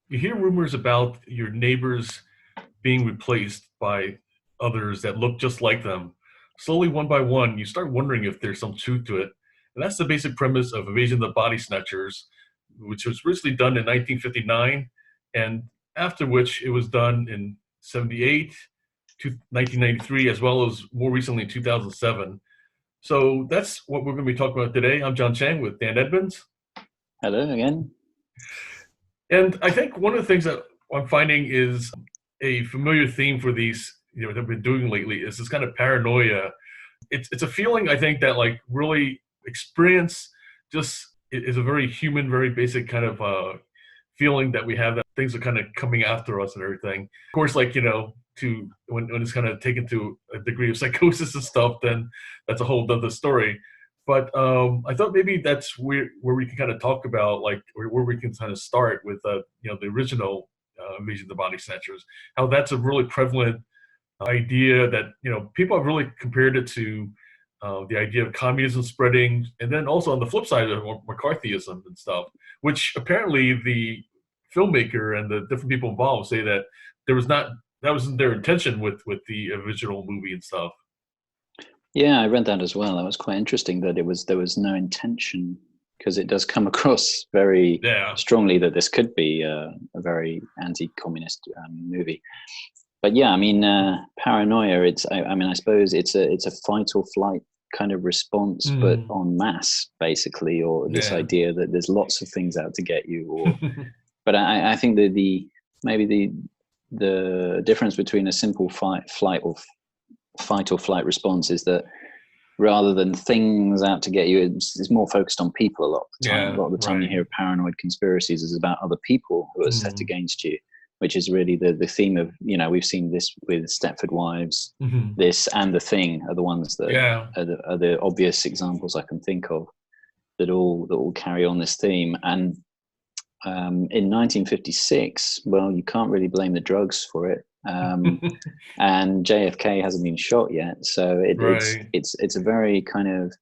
you hear rumors about your neighbors being replaced by others that look just like them. Slowly, one by one, you start wondering if there's some truth to it. And that's the basic premise of Invasion of the Body Snatchers, which was originally done in 1959, and after which it was done in 78, 1993, as well as more recently in 2007. So that's what we're going to be talking about today. I'm John Chang with Dan Edmonds. Hello again. And I think one of the things that I'm finding is a familiar theme for these, that I've been doing lately is this kind of paranoia. It's a feeling I think that like really experience just is a very human, very basic kind of feeling that we have that things are kind of coming after us and everything. Of course, like, to when it's kind of taken to a degree of psychosis and stuff, then that's a whole other story. But I thought maybe that's where we can kind of talk about like where we can kind of start with the original Invasion of the Body Snatchers, how that's a really prevalent idea that people have really compared it to the idea of communism spreading, and then also on the flip side of McCarthyism and stuff, which apparently the filmmaker and the different people involved say that that wasn't their intention with the original movie and stuff. Yeah, I read that as well. That was quite interesting that there was no intention, because it does come across very strongly that this could be a very anti-communist movie. But yeah, I mean, paranoia. I suppose it's a fight or flight kind of response, but en masse, basically, or this idea that there's lots of things out to get you. Or, but I think that maybe the difference between a simple fight or flight response is that rather than things out to get you, it's more focused on people a lot of the time. A lot of the time you hear paranoid conspiracies is about other people who are set against you, which is really the theme of, we've seen this with Stepford Wives. This and The Thing are the ones that are the obvious examples I can think of that all carry on this theme. And in 1956, well, you can't really blame the drugs for it. And JFK hasn't been shot yet, so it's a very kind of,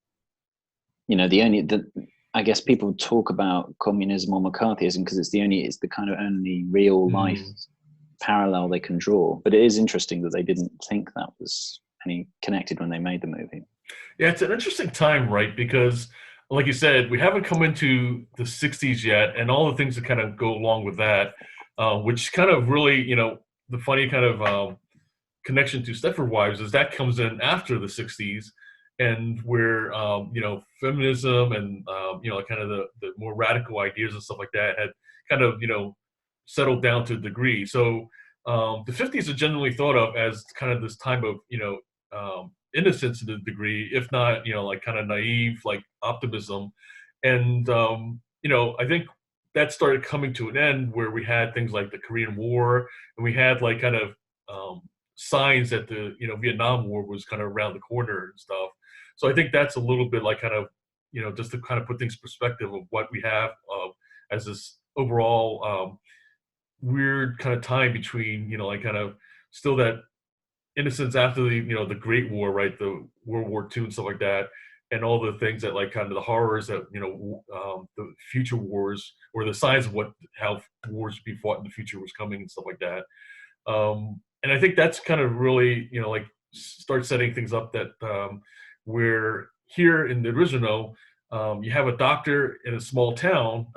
I guess people talk about communism or McCarthyism because it's the kind of only real life parallel they can draw. But it is interesting that they didn't think that was any connected when they made the movie. Yeah, it's an interesting time, right? Because like you said, we haven't come into the 60s yet, and all the things that kind of go along with that, which kind of really, the funny kind of connection to Stepford Wives is that comes in after the 60s, and where, feminism and, kind of the more radical ideas and stuff like that had kind of, settled down to a degree. So the 50s are generally thought of as kind of this time of, innocence to a degree, if not, like kind of naive, like optimism. And, I think that started coming to an end where we had things like the Korean War, and we had like kind of signs that the, Vietnam War was kind of around the corner and stuff. So I think that's a little bit like kind of, just to kind of put things in perspective of what we have as this overall weird kind of time between, like kind of still that innocence after the the Great War, right, the World War II and stuff like that, and all the things that like kind of the horrors that the future wars or the signs of how wars would be fought in the future was coming and stuff like that. And I think that's kind of really like start setting things up that where here in the original you have a doctor in a small town,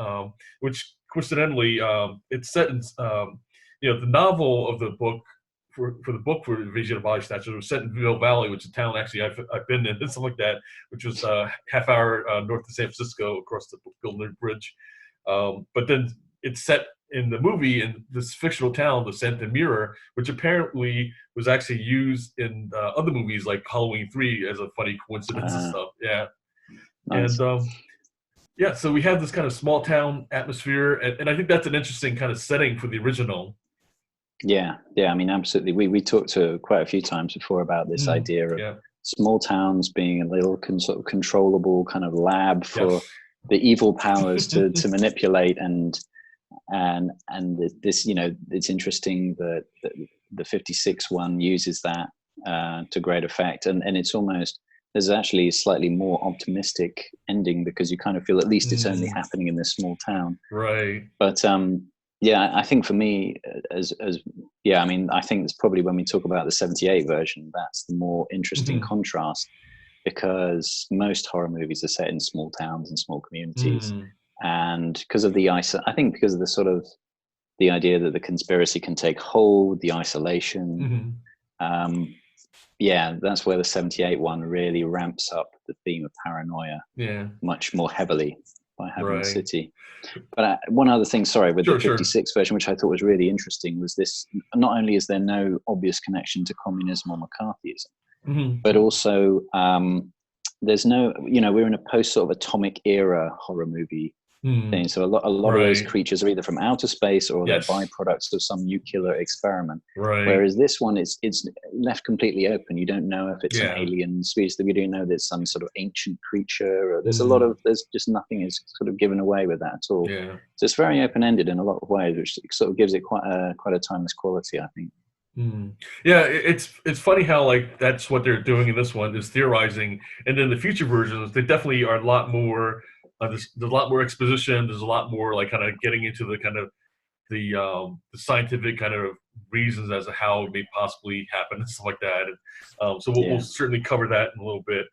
which coincidentally it's set in the novel of the book for the book for Invasion of Body Snatchers was set in Mill Valley, which is a town actually I've been in and stuff like that, which was half hour north of San Francisco across the Golden Bridge. But then it's set in the movie in this fictional town, the Santa Mira, which apparently was actually used in other movies like Halloween 3 as a funny coincidence and stuff. Yeah. Nice. And so we have this kind of small town atmosphere, and I think that's an interesting kind of setting for the original. Yeah, I mean, absolutely. We talked to quite a few times before about this idea of small towns being a little sort of controllable kind of lab for the evil powers to manipulate, and this, it's interesting that the 56 one uses that to great effect, and it's almost, there's actually a slightly more optimistic ending because you kind of feel at least it's only happening in this small town, right? But Yeah, I think for me, I mean, I think it's probably when we talk about the 78 version, that's the more interesting contrast, because most horror movies are set in small towns and small communities. And because of I think because of the sort of the idea that the conspiracy can take hold, the isolation, that's where the 78 one really ramps up the theme of paranoia much more heavily by having a city. But one other thing, sorry, with the 56 version, which I thought was really interesting, was this: not only is there no obvious connection to communism or McCarthyism, but also there's no, we're in a post sort of atomic era horror movie thing. So a lot of those creatures are either from outer space or they're byproducts of some nuclear experiment. Whereas this one, it's left completely open. You don't know if it's an alien species. We don't know that it's some sort of ancient creature. Or there's just nothing is sort of given away with that at all. So it's very open-ended in a lot of ways, which sort of gives it quite a timeless quality, I think. Yeah, it's funny how like that's what they're doing in this one, is theorizing, and then the future versions, they definitely are a lot more. There's a lot more exposition. There's a lot more like kind of getting into the kind of the scientific kind of reasons as to how it may possibly happen and stuff like that. And so we'll certainly cover that in a little bit.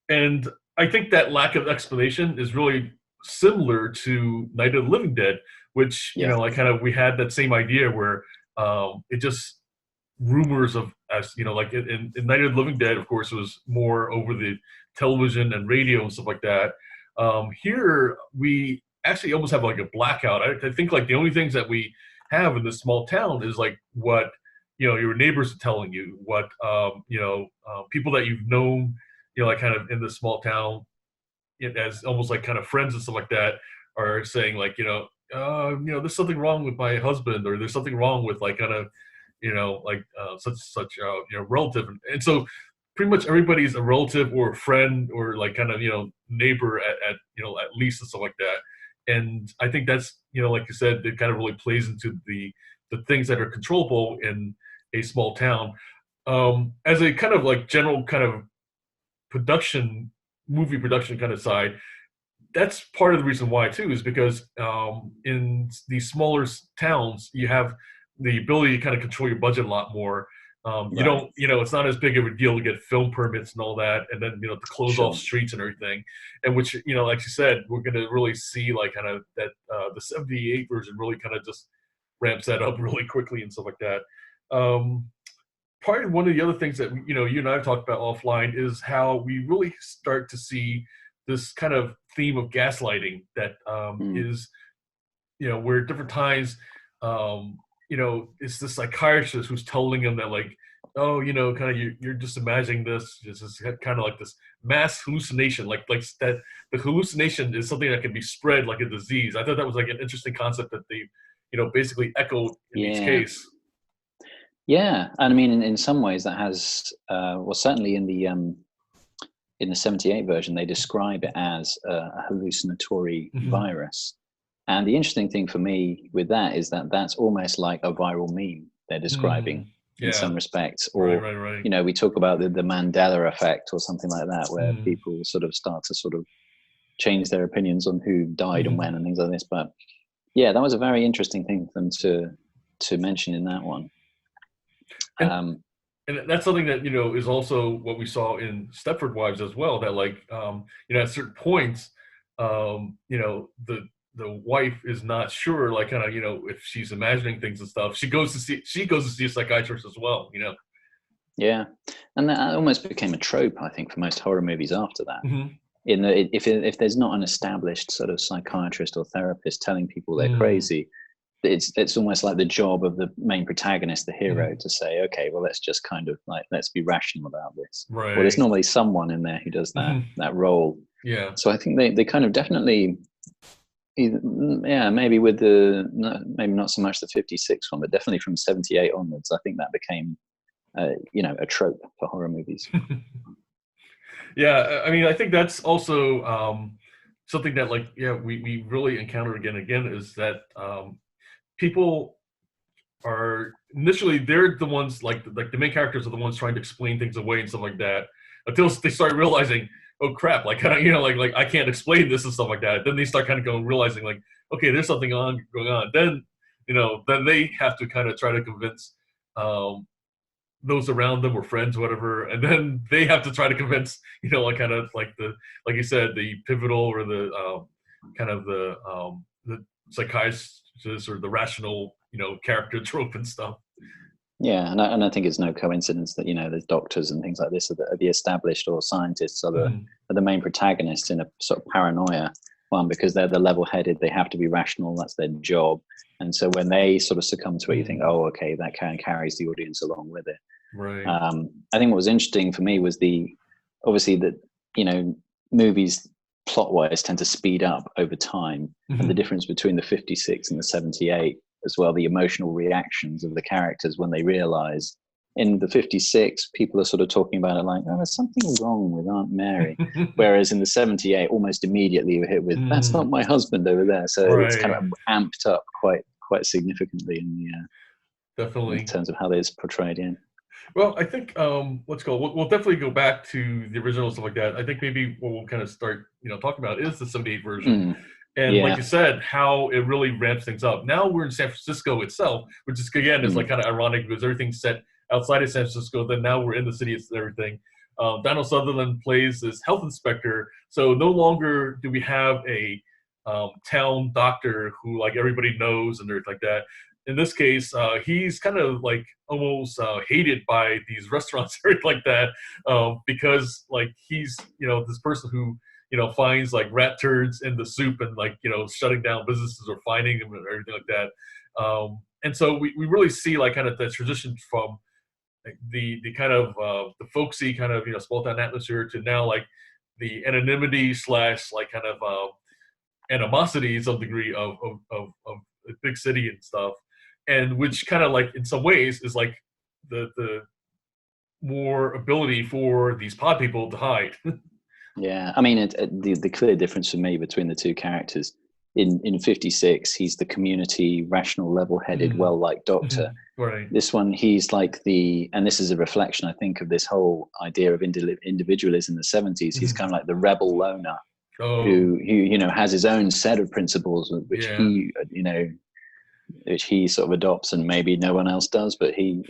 And I think that lack of explanation is really similar to Night of the Living Dead, which like kind of we had that same idea where it just rumors of, as like in Night of the Living Dead, of course, it was more over the television and radio and stuff like that. Here we actually almost have like a blackout. I think like the only things that we have in this small town is like what your neighbors are telling you, what people that you've known, like kind of in this small town, as almost like kind of friends and stuff like that, are saying like there's something wrong with my husband, or there's something wrong with like kind of such relative, and so pretty much everybody's a relative or a friend or like kind of neighbor at least and stuff like that. And I think that's like you said, it kind of really plays into the things that are controllable in a small town. As a kind of like general kind of movie production kind of side, that's part of the reason why too, is because in these smaller towns you have the ability to kind of control your budget a lot more. You don't, it's not as big of a deal to get film permits and all that, and then to close off streets and everything. And which like you said, we're going to really see like kind of that the 78 version really kind of just ramps that up really quickly and stuff like that. Part of one of the other things that you and I have talked about offline is how we really start to see this kind of theme of gaslighting that is where at different times it's the psychiatrist who's telling him that like, oh, kind of you're just imagining this. This is kind of like this mass hallucination, like that the hallucination is something that can be spread like a disease. I thought that was like an interesting concept that they, basically echoed in each case. Yeah, and I mean, in some ways that has, certainly in the 78 version, they describe it as a hallucinatory virus. And the interesting thing for me with that is that that's almost like a viral meme they're describing in some respects. Or, right. We talk about the Mandela effect or something like that, where people sort of start to sort of change their opinions on who died and when and things like this. But yeah, that was a very interesting thing for them to mention in that one. And that's something that, is also what we saw in Stepford Wives as well, that like, at certain points, the wife is not sure, like kind of, if she's imagining things and stuff. She goes to see a psychiatrist as well, Yeah, and that almost became a trope, I think, for most horror movies after that. If there's not an established sort of psychiatrist or therapist telling people they're crazy, it's almost like the job of the main protagonist, the hero, to say, okay, well, let's just kind of like, let's be rational about this. Right. Well, there's normally someone in there who does that role. Yeah. So I think they kind of definitely, maybe with maybe not so much the 56 one, but definitely from 78 onwards, I think that became, a trope for horror movies. Yeah, I mean, I think that's also something that like, we really encounter again and again, is that people are initially, they're the ones like the main characters are the ones trying to explain things away and stuff like that, until they start realizing, oh crap, like kind of like I can't explain this and stuff like that. Then they start kind of going realizing like, okay, there's something going on. Then then they have to kind of try to convince those around them or friends, whatever, and then they have to try to convince like kind of like like you said, the pivotal or the kind of the psychiatrist or the rational character trope and stuff. Yeah, and I think it's no coincidence that the doctors and things like this are the established, or scientists are the main protagonists in a sort of paranoia one, because they're the level-headed. They have to be rational. That's their job. And so when they sort of succumb to it, you think, oh, okay, that kind of carries the audience along with it. Right. I think what was interesting for me was obviously that movies plot-wise tend to speed up over time, and the difference between the 56 and the 78 as well, the emotional reactions of the characters when they realize. In the 56, people are sort of talking about it like, oh, there's something wrong with Aunt Mary. Whereas in the 78, almost immediately you're hit with, that's not my husband over there. So it's kind of amped up quite significantly definitely in terms of how it's portrayed in. Well, I think we'll definitely go back to the original stuff like that. I think maybe what we'll kind of start talking about is the 78 version. And like you said, how it really ramps things up. Now we're in San Francisco itself, which is again is like kind of ironic because everything's set outside of San Francisco. Then now we're in the city and everything. Donald Sutherland plays this health inspector, so no longer do we have a town doctor who like everybody knows and everything like that. In this case, he's kind of like almost hated by these restaurants or everything like that because like he's this person who finds like rat turds in the soup and like shutting down businesses or finding them and everything like that. And so we really see like kind of the transition from like the kind of the folksy kind of small town atmosphere to now like the anonymity / like kind of animosity some degree of a big city and stuff, and which kind of like in some ways is like the more ability for these pod people to hide. Yeah, I mean the clear difference for me between the two characters in 56, he's the community, rational, level-headed, well-liked doctor. Right. This one, he's like and this is a reflection, I think, of this whole idea of individualism in the 70s. He's kind of like the rebel loner who has his own set of principles, which which he sort of adopts, and maybe no one else does, but he,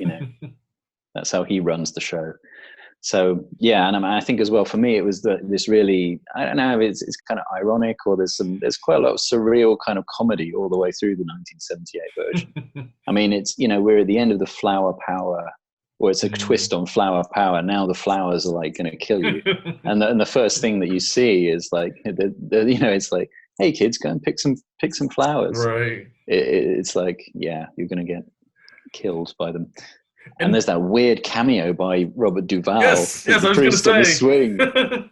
that's how he runs the show. So yeah, and I think as well for me it was this really, I don't know, it's kind of ironic, or there's quite a lot of surreal kind of comedy all the way through the 1978 version. I mean, it's we're at the end of the flower power, or it's a twist on flower power. Now the flowers are like going to kill you, and the first thing that you see is like it's like, hey kids, go and pick some flowers. Right. It's like, yeah, you're going to get killed by them. And there's that weird cameo by Robert Duvall. Yes, I was going to say. Swing. That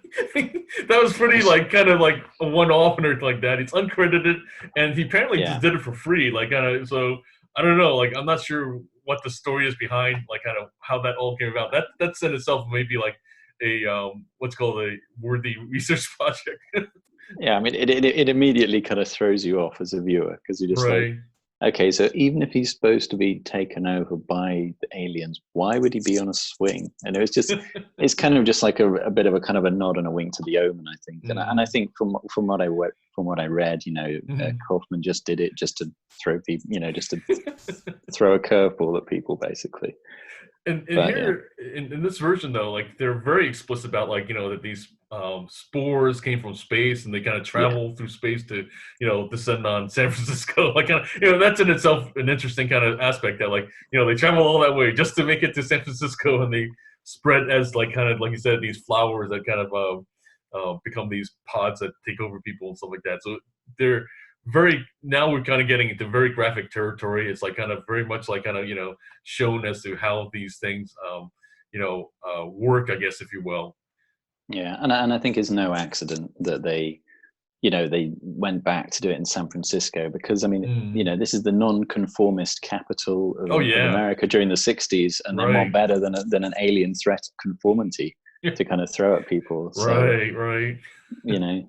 was pretty like kind of like a one-off and everything like that. It's uncredited, and he apparently just did it for free. Like kind of, so I don't know. Like I'm not sure what the story is behind, like kind of how that all came about. That's in itself maybe like a what's called a worthy research project. Yeah, I mean it immediately kind of throws you off as a viewer, because you're just like, okay, so even if he's supposed to be taken over by the aliens, why would he be on a swing? And it's kind of just like a bit of a kind of a nod and a wink to The Omen, I think. And I think from what I read, Kaufman just did it just to throw people, just to throw a curveball at people, basically. And here, in this version, though, like they're very explicit about like that these spores came from space and they kind of travel through space to descend on San Francisco. Like kind of that's in itself an interesting kind of aspect that like they travel all that way just to make it to San Francisco, and they spread as like kind of like you said, these flowers that kind of become these pods that take over people and stuff like that. So they're now we're kind of getting into very graphic territory. It's like kind of very much like kind of shown as to how these things work, I guess, if you will. Yeah, and I think it's no accident that they went back to do it in San Francisco, because I mean this is the non-conformist capital of America during the 60s, and they're not better than an alien threat of conformity to kind of throw at people. So, right.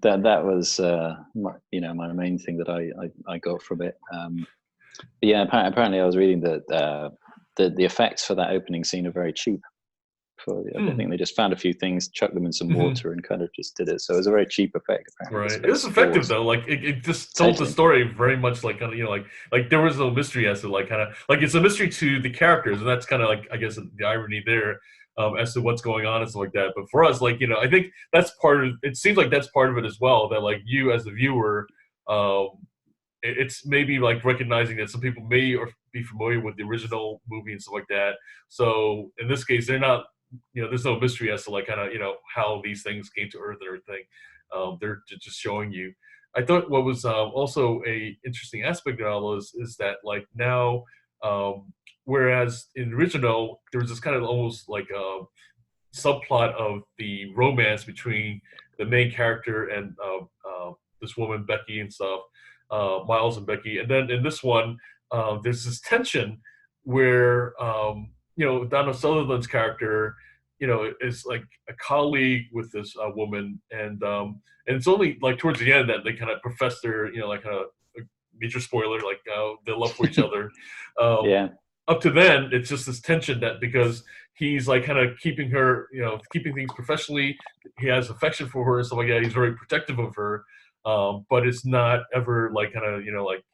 That was my main thing that I got from it. But yeah, apparently I was reading that the effects for that opening scene are very cheap I think they just found a few things, chucked them in some water, and kind of just did it. So it was a very cheap effect, apparently. Right. It was effective though. Like it just told the story very much like kind of, you know, like there was no mystery as to like kind of like it's a mystery to the characters, and that's kind of like I guess the irony there as to what's going on and stuff like that. But for us, like, you know, I think that's part of it. Seems like that's part of it as well. That like you as the viewer, it's maybe like recognizing that some people may or be familiar with the original movie and stuff like that. So in this case, they're not. You know, there's no mystery as to like kind of, you know, how these things came to Earth and everything. They're just showing you. I thought what was also a interesting aspect of all this is that like now, whereas in the original there was this kind of almost like a subplot of the romance between the main character and this woman Becky and stuff, Miles and Becky, and then in this one there's this tension where you know, Donald Sutherland's character, you know, is like a colleague with this woman, and it's only like towards the end that they kind of profess their, you know, like a major spoiler, like their love for each other. Yeah. Up to then, it's just this tension that because he's like kind of keeping her, you know, keeping things professionally, he has affection for her and stuff like that. He's very protective of her, but it's not ever like kind of, you know, like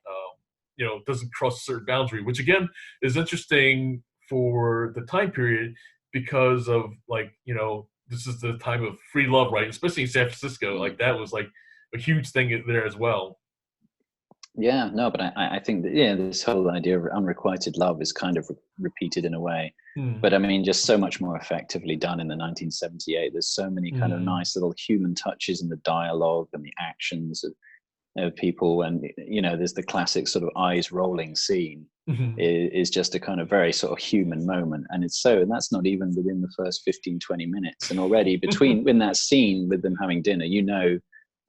you know, doesn't cross a certain boundary, which again is interesting for the time period because of like, you know, this is the time of free love, right? Especially in San Francisco, like that was like a huge thing there as well. Yeah, no, but I think that, yeah, this whole idea of unrequited love is kind of repeated in a way. But I mean, just so much more effectively done in the 1978. There's so many kind of nice little human touches in the dialogue and the actions of people. And, you know, there's the classic sort of eyes rolling scene is just a kind of very sort of human moment. And it's so, and that's not even within the first 15, 20 minutes. And already between, in that scene with them having dinner, you know,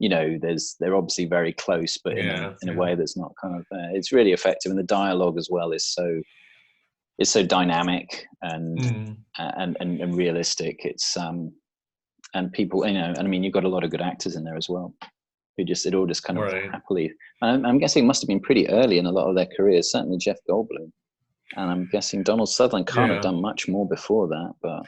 they're obviously very close, but in a way that's not kind of, it's really effective. And the dialogue as well is so dynamic and realistic. It's, and people, you know, and I mean, you've got a lot of good actors in there as well. It all just kind of happily. I'm guessing it must have been pretty early in a lot of their careers. Certainly Jeff Goldblum, and I'm guessing Donald Sutherland can't have done much more before that. But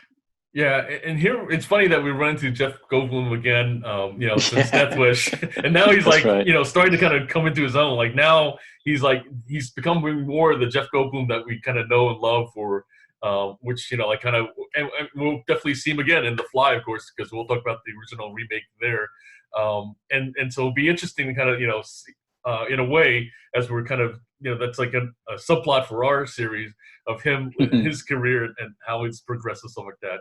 yeah, and here it's funny that we run into Jeff Goldblum again. You know, since Death Wish, and now he's like, you know, starting to kind of come into his own. Like now he's becoming more the Jeff Goldblum that we kind of know and love for. Which, you know, like kind of, and we'll definitely see him again in The Fly, of course, because we'll talk about the original remake there. And so it'll be interesting to kind of, you know, see, in a way, as we're kind of, you know, that's like a subplot for our series of him, his career and how it's progressed and stuff like that.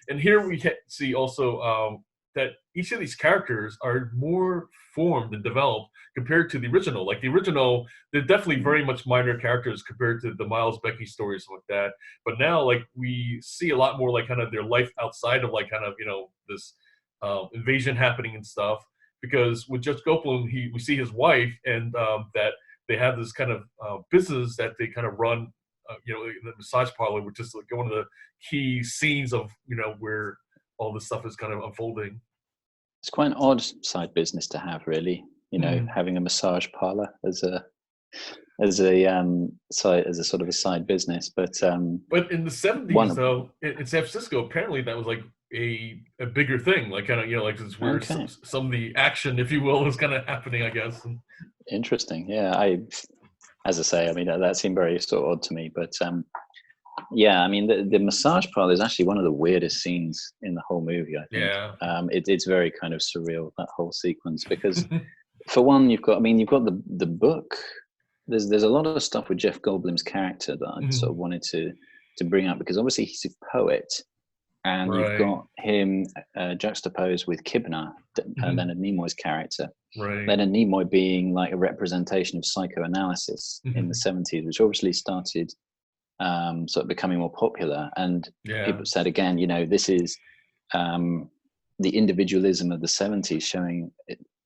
And here we see also that each of these characters are more formed and developed compared to the original. Like the original, they're definitely very much minor characters compared to the Miles Becky stories like that. But now, like, we see a lot more like kind of their life outside of like kind of, you know, this invasion happening and stuff. Because with Jeff Goldblum, we see his wife, and that they have this kind of business that they kind of run. You know, the massage parlor, which is like one of the key scenes of, you know, where all this stuff is kind of unfolding. It's quite an odd side business to have, really. You know, having a massage parlor as a sort of a side business, but in the 70s though, in San Francisco, apparently that was like a bigger thing. Like kind of, you know, like it's where some of the action, if you will, is kind of happening, I guess. Interesting, yeah. As I say, I mean, that seemed very sort of odd to me, but yeah, I mean, the massage parlor is actually one of the weirdest scenes in the whole movie, I think. Yeah. It's very kind of surreal, that whole sequence, because for one, you've got the book. There's a lot of stuff with Jeff Goldblum's character that I sort of wanted to bring up, because obviously he's a poet, and you've got him juxtaposed with Kibner, Leonard Nimoy's character. Right. Leonard Nimoy being like a representation of psychoanalysis in the 70s, which obviously started sort of becoming more popular. And people said, again, you know, this is the individualism of the 70s showing,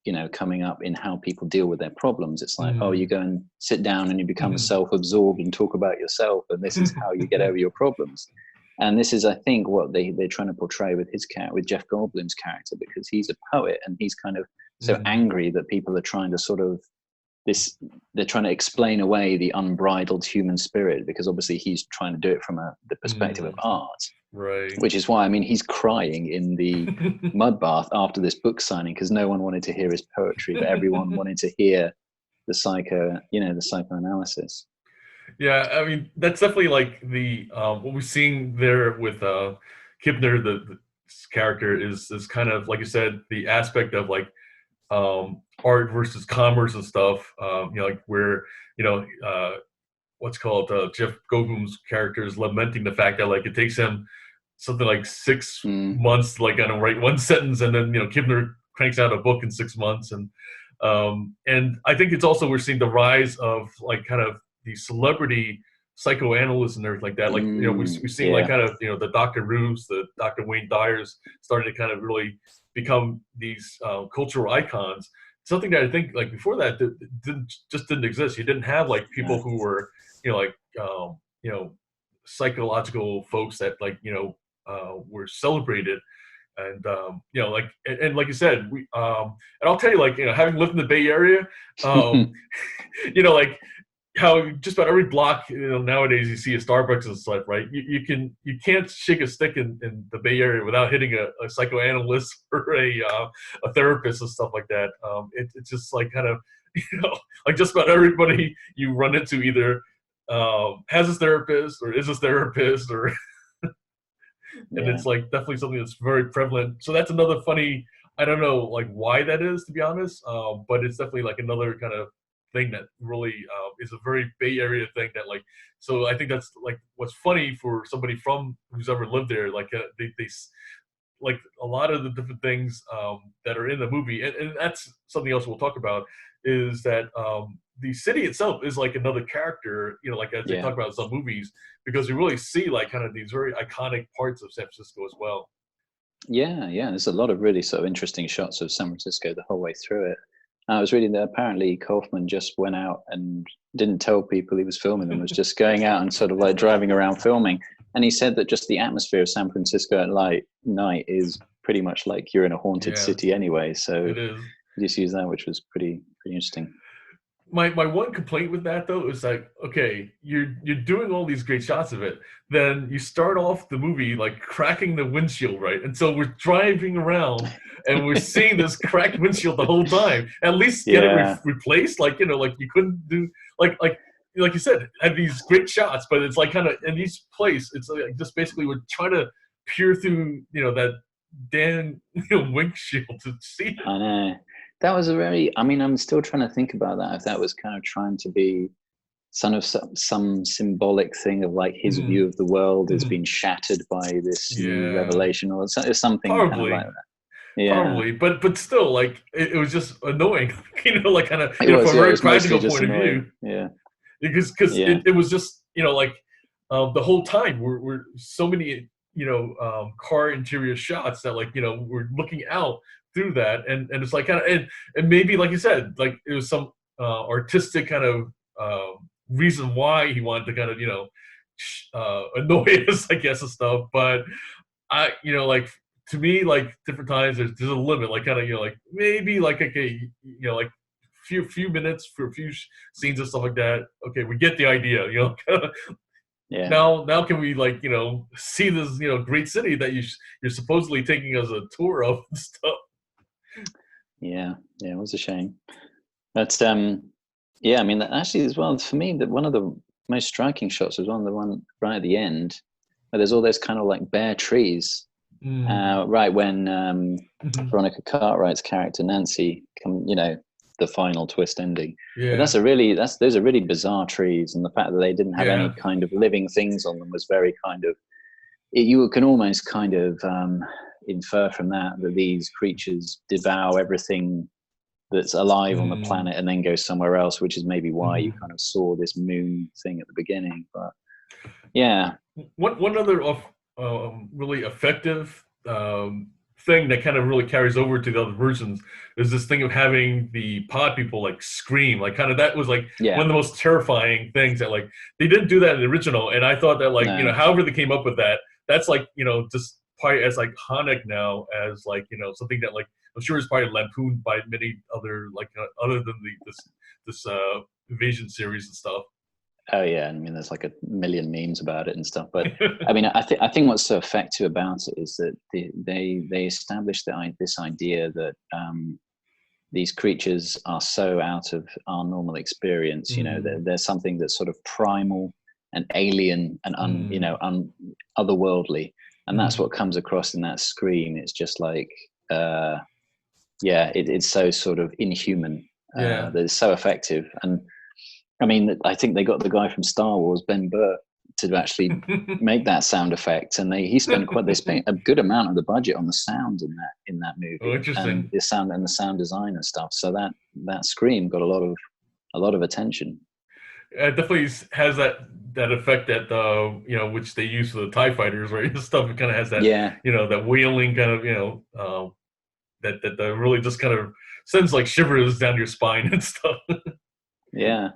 you know, coming up in how people deal with their problems. It's like, oh, you go and sit down and you become self-absorbed and talk about yourself, and this is how you get over your problems. And this is, I think, what they're trying to portray with with Jeff Goldblum's character, because he's a poet and he's kind of so angry that people are trying to sort of this, they're trying to explain away the unbridled human spirit, because obviously he's trying to do it from the perspective of art. Right. Which is why, I mean, he's crying in the mud bath after this book signing, because no one wanted to hear his poetry, but everyone wanted to hear the psychoanalysis. Yeah, I mean, that's definitely like the what we're seeing there with Kibner, the character is kind of, like you said, the aspect of like art versus commerce and stuff. Like where what's called Jeff Goldblum's character is lamenting the fact that like it takes him something like 6 months to like kind of write one sentence, and then Kibner cranks out a book in 6 months, and I think it's also, we're seeing the rise of like kind of the celebrity psychoanalysts and everything like that. Like we're seeing like kind of the Dr. Rues, the Dr. Wayne Dyers starting to kind of really become these cultural icons. Something that I think like before that didn't exist. You didn't have like people who were psychological folks that like were celebrated. And like and like you said, we and I'll tell you, like having lived in the Bay Area, like how just about every block nowadays you see a Starbucks and stuff, right? You can't shake a stick in the Bay Area without hitting a psychoanalyst or a therapist and stuff like that. It's just like kind of like just about everybody you run into either has a therapist or is a therapist or and it's like definitely something that's very prevalent. So that's another funny, I don't know like why that is, to be honest, but it's definitely like another kind of thing that really is a very Bay Area thing that like, so I think that's like what's funny for somebody from who's ever lived there, like they like a lot of the different things that are in the movie, and that's something else we'll talk about, is that the city itself is like another character, like as they talk about in some movies, because we really see like kind of these very iconic parts of San Francisco as well. Yeah, there's a lot of really sort of interesting shots of San Francisco the whole way through it. I was reading that apparently Kaufman just went out and didn't tell people he was filming them, was just going out and sort of like driving around filming. And he said that just the atmosphere of San Francisco at night is pretty much like you're in a haunted city anyway. So he just used that, which was pretty interesting. My one complaint with that though is like, okay, you're doing all these great shots of it, then you start off the movie like cracking the windshield, right? And so we're driving around and we're seeing this cracked windshield the whole time. At least get it replaced, like like you couldn't do like you said, have these great shots, but it's like kind of in each place, it's like just basically we're trying to peer through that damn windshield to see it. I know. That was I'm still trying to think about that, if that was kind of trying to be some symbolic thing of like his view of the world is being shattered by this new revelation, or something probably kind of like that. Probably, but still, like it was just annoying, like kind of from a very practical point of view. Yeah, because it was just like the whole time we're so many car interior shots that like we're looking out through that, and it's like kind of and maybe like you said, like it was some artistic kind of reason why he wanted to kind of annoy us, I guess, and stuff. But I like, to me, like different times there's a limit, like kind of like maybe like okay, like few minutes for a few scenes and stuff like that. Okay, we get the idea, Yeah. Now can we like see this great city that you're supposedly taking us a tour of and stuff. Yeah, it was a shame. But I mean, actually as well, for me, that one of the most striking shots was the one right at the end, where there's all those kind of like bare trees. Right when Veronica Cartwright's character Nancy the final twist ending. But those are really bizarre trees, and the fact that they didn't have any kind of living things on them was very kind of, you can almost kind of infer from that these creatures devour everything that's alive on the planet and then go somewhere else, which is maybe why you kind of saw this moon thing at the beginning. But one other really effective thing that kind of really carries over to the other versions is this thing of having the pod people like scream, like kind of, that was like one of the most terrifying things that like they didn't do that in the original, and I thought that like however they came up with that, that's like just probably as iconic now as like something that like I'm sure it's probably lampooned by many other other than this Invasion series and stuff. Oh yeah, I mean, there's like a million memes about it and stuff. But I mean, I think what's so effective about it is that they established this idea that these creatures are so out of our normal experience. You know, there's something that's sort of primal and alien and otherworldly, and that's what comes across in that scream. It's just like, it's so sort of inhuman. That it's so effective. And I mean, I think they got the guy from Star Wars, Ben Burtt, to actually make that sound effect, and they spent a good amount of the budget on the sound in that movie. Oh, interesting. And the sound design and stuff. So that scream got a lot of attention. It definitely has that effect that which they use for the TIE fighters, right? Stuff. It kind of has that that wailing kind of that really just kind of sends like shivers down your spine and stuff. Yeah.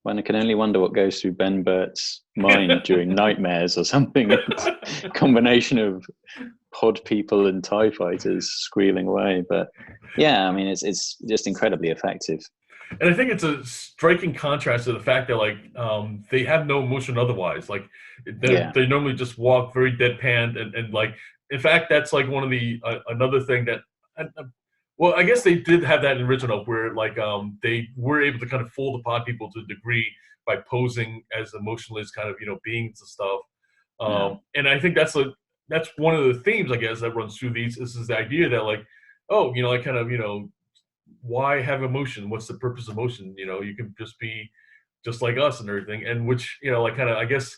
One can only wonder what goes through Ben Burtt's mind during nightmares or something. It's a combination of pod people and TIE fighters squealing away. But yeah, I mean, it's just incredibly effective. And I think it's a striking contrast to the fact that they have no emotion otherwise. Like they normally just walk very deadpan and like, in fact, that's like one of the another thing that. Well, I guess they did have that in original where they were able to kind of fool the pod people to a degree by posing as emotionless kind of beings and stuff. And I think that's one of the themes, I guess, that runs through these is the idea that why have emotion? What's the purpose of emotion? You can just be just like us and everything. And which I guess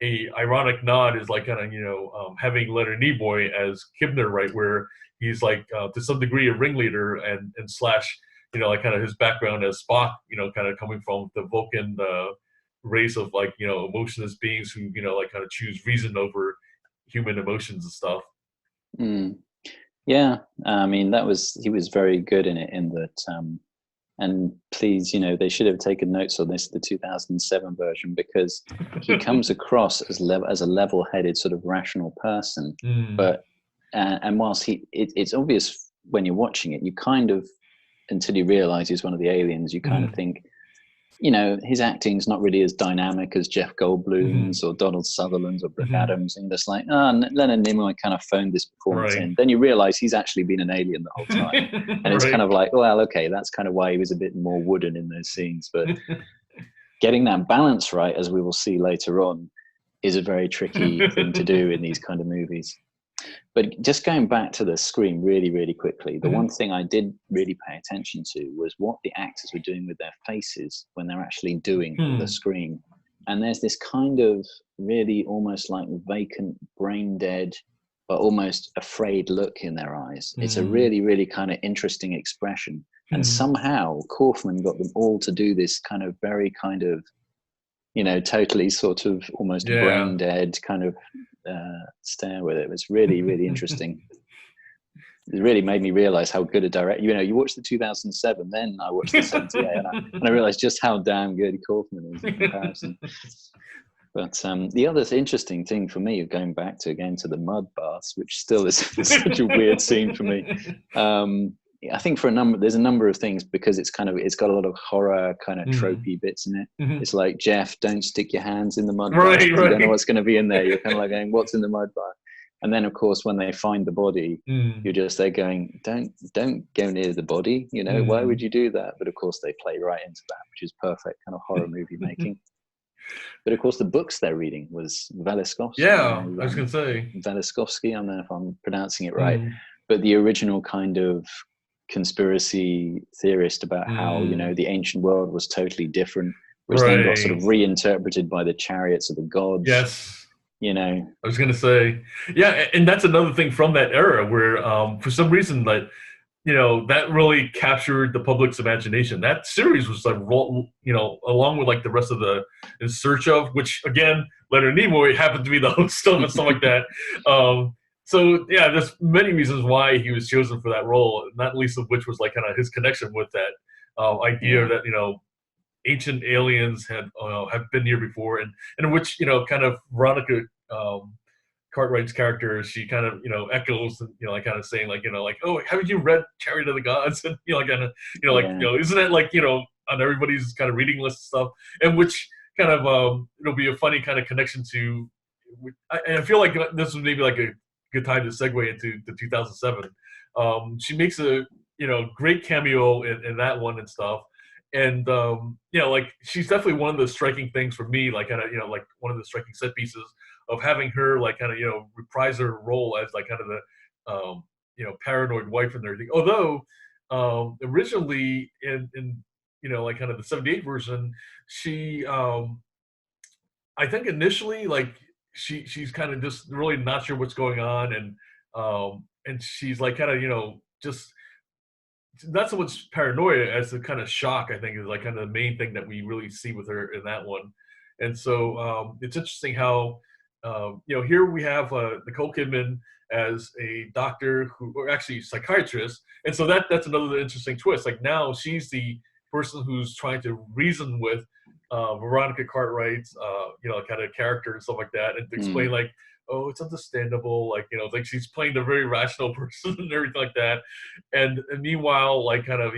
a ironic nod is having Leonard Nimoy as Kibner, right, where he's like to some degree a ringleader and slash kind of his background as Spock, kind of coming from the Vulcan race of emotionless beings who kind of choose reason over human emotions and stuff. Yeah, I mean he was very good in it, in that and please, they should have taken notes on this, the 2007 version, because he comes across as a level-headed sort of rational person, but and whilst it's obvious when you're watching it, you kind of, until you realize he's one of the aliens, you kind of think, his acting's not really as dynamic as Jeff Goldblum's or Donald Sutherland's or Brooke Adams, and just like, Leonard Nimoy kind of phoned this performance in. Then you realize he's actually been an alien the whole time, and it's kind of like, well, okay, that's kind of why he was a bit more wooden in those scenes. But getting that balance right, as we will see later on, is a very tricky thing to do in these kind of movies. But just going back to the scream really, really quickly, the one thing I did really pay attention to was what the actors were doing with their faces when they're actually doing the scream. And there's this kind of really almost like vacant, brain dead, but almost afraid look in their eyes. It's a really, really kind of interesting expression. And somehow Kaufman got them all to do this kind of very kind of, totally sort of almost brain dead kind of stare with it. It was really, really interesting. It really made me realize how good a director, you watch the 2007, then I watched the 78, and I realized just how damn good Kaufman is in comparison. But the other interesting thing for me, going back to the mud baths, which still is such a weird scene for me. I think there's a number of things, because it's got a lot of horror kind of tropey bits in it. It's like, Jeff, don't stick your hands in the mud bath. You don't know what's going to be in there. You're kind of like going, what's in the mud bath? And then of course, when they find the body, you're just there going, don't go near the body. Why would you do that? But of course they play right into that, which is perfect kind of horror movie making. But of course, the books they're reading was Velaskovsky. Yeah, I was going to say Velaskovsky. I don't know if I'm pronouncing it right, but the original kind of conspiracy theorist about how the ancient world was totally different, which then got sort of reinterpreted by the chariots of the gods. Yes, I was gonna say, and that's another thing from that era where for some reason that that really captured the public's imagination. That series was like along with like the rest of the In Search of, which again Leonard Nimoy happened to be the host of and stuff like that. So yeah, there's many reasons why he was chosen for that role, not least of which was like kind of his connection with that idea that ancient aliens have been here before, and in which kind of Veronica Cartwright's character, she kind of, echoes, like kind of saying like, like, oh, haven't you read Chariot of the Gods? And, like, kind of, like, isn't that like, on everybody's kind of reading list and stuff, and which kind of, it'll be a funny kind of connection to, and I feel like this was maybe like a good time to segue into the 2007. She makes a, great cameo in that one and stuff. And, like, she's definitely one of the striking things for me, like, kind of, like one of the striking set pieces of having her, like, kind of, reprise her role as, like, kind of the, paranoid wife and everything. Although, originally in, like, kind of the 78 version, she, I think initially, like, she's kind of just really not sure what's going on. And she's, like, kind of, just not so much paranoia as the kind of shock, I think, is like kind of the main thing that we really see with her in that one. And so it's interesting how, here we have Nicole Kidman as a doctor or actually psychiatrist. And so that's another interesting twist. Like, now she's the person who's trying to reason with Veronica Cartwright's, kind of character and stuff like that, and to explain like, oh, it's understandable, like, like she's playing the very rational person and everything like that. And meanwhile, like, kind of,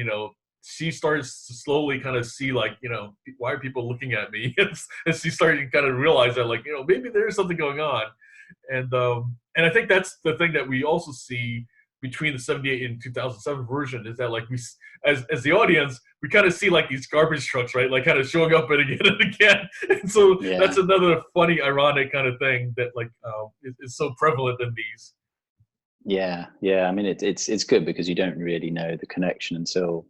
she starts to slowly kind of see, like, why are people looking at me? And she started to kind of realize that, like, maybe there's something going on. And I think that's the thing that we also see between the 78 and 2007 version, is that, like, we, as the audience, we kind of see like these garbage trucks, right? Like, kind of showing up and again and again. And so that's another funny, ironic kind of thing that, like, is so prevalent in these. Yeah. I mean, it's good because you don't really know the connection until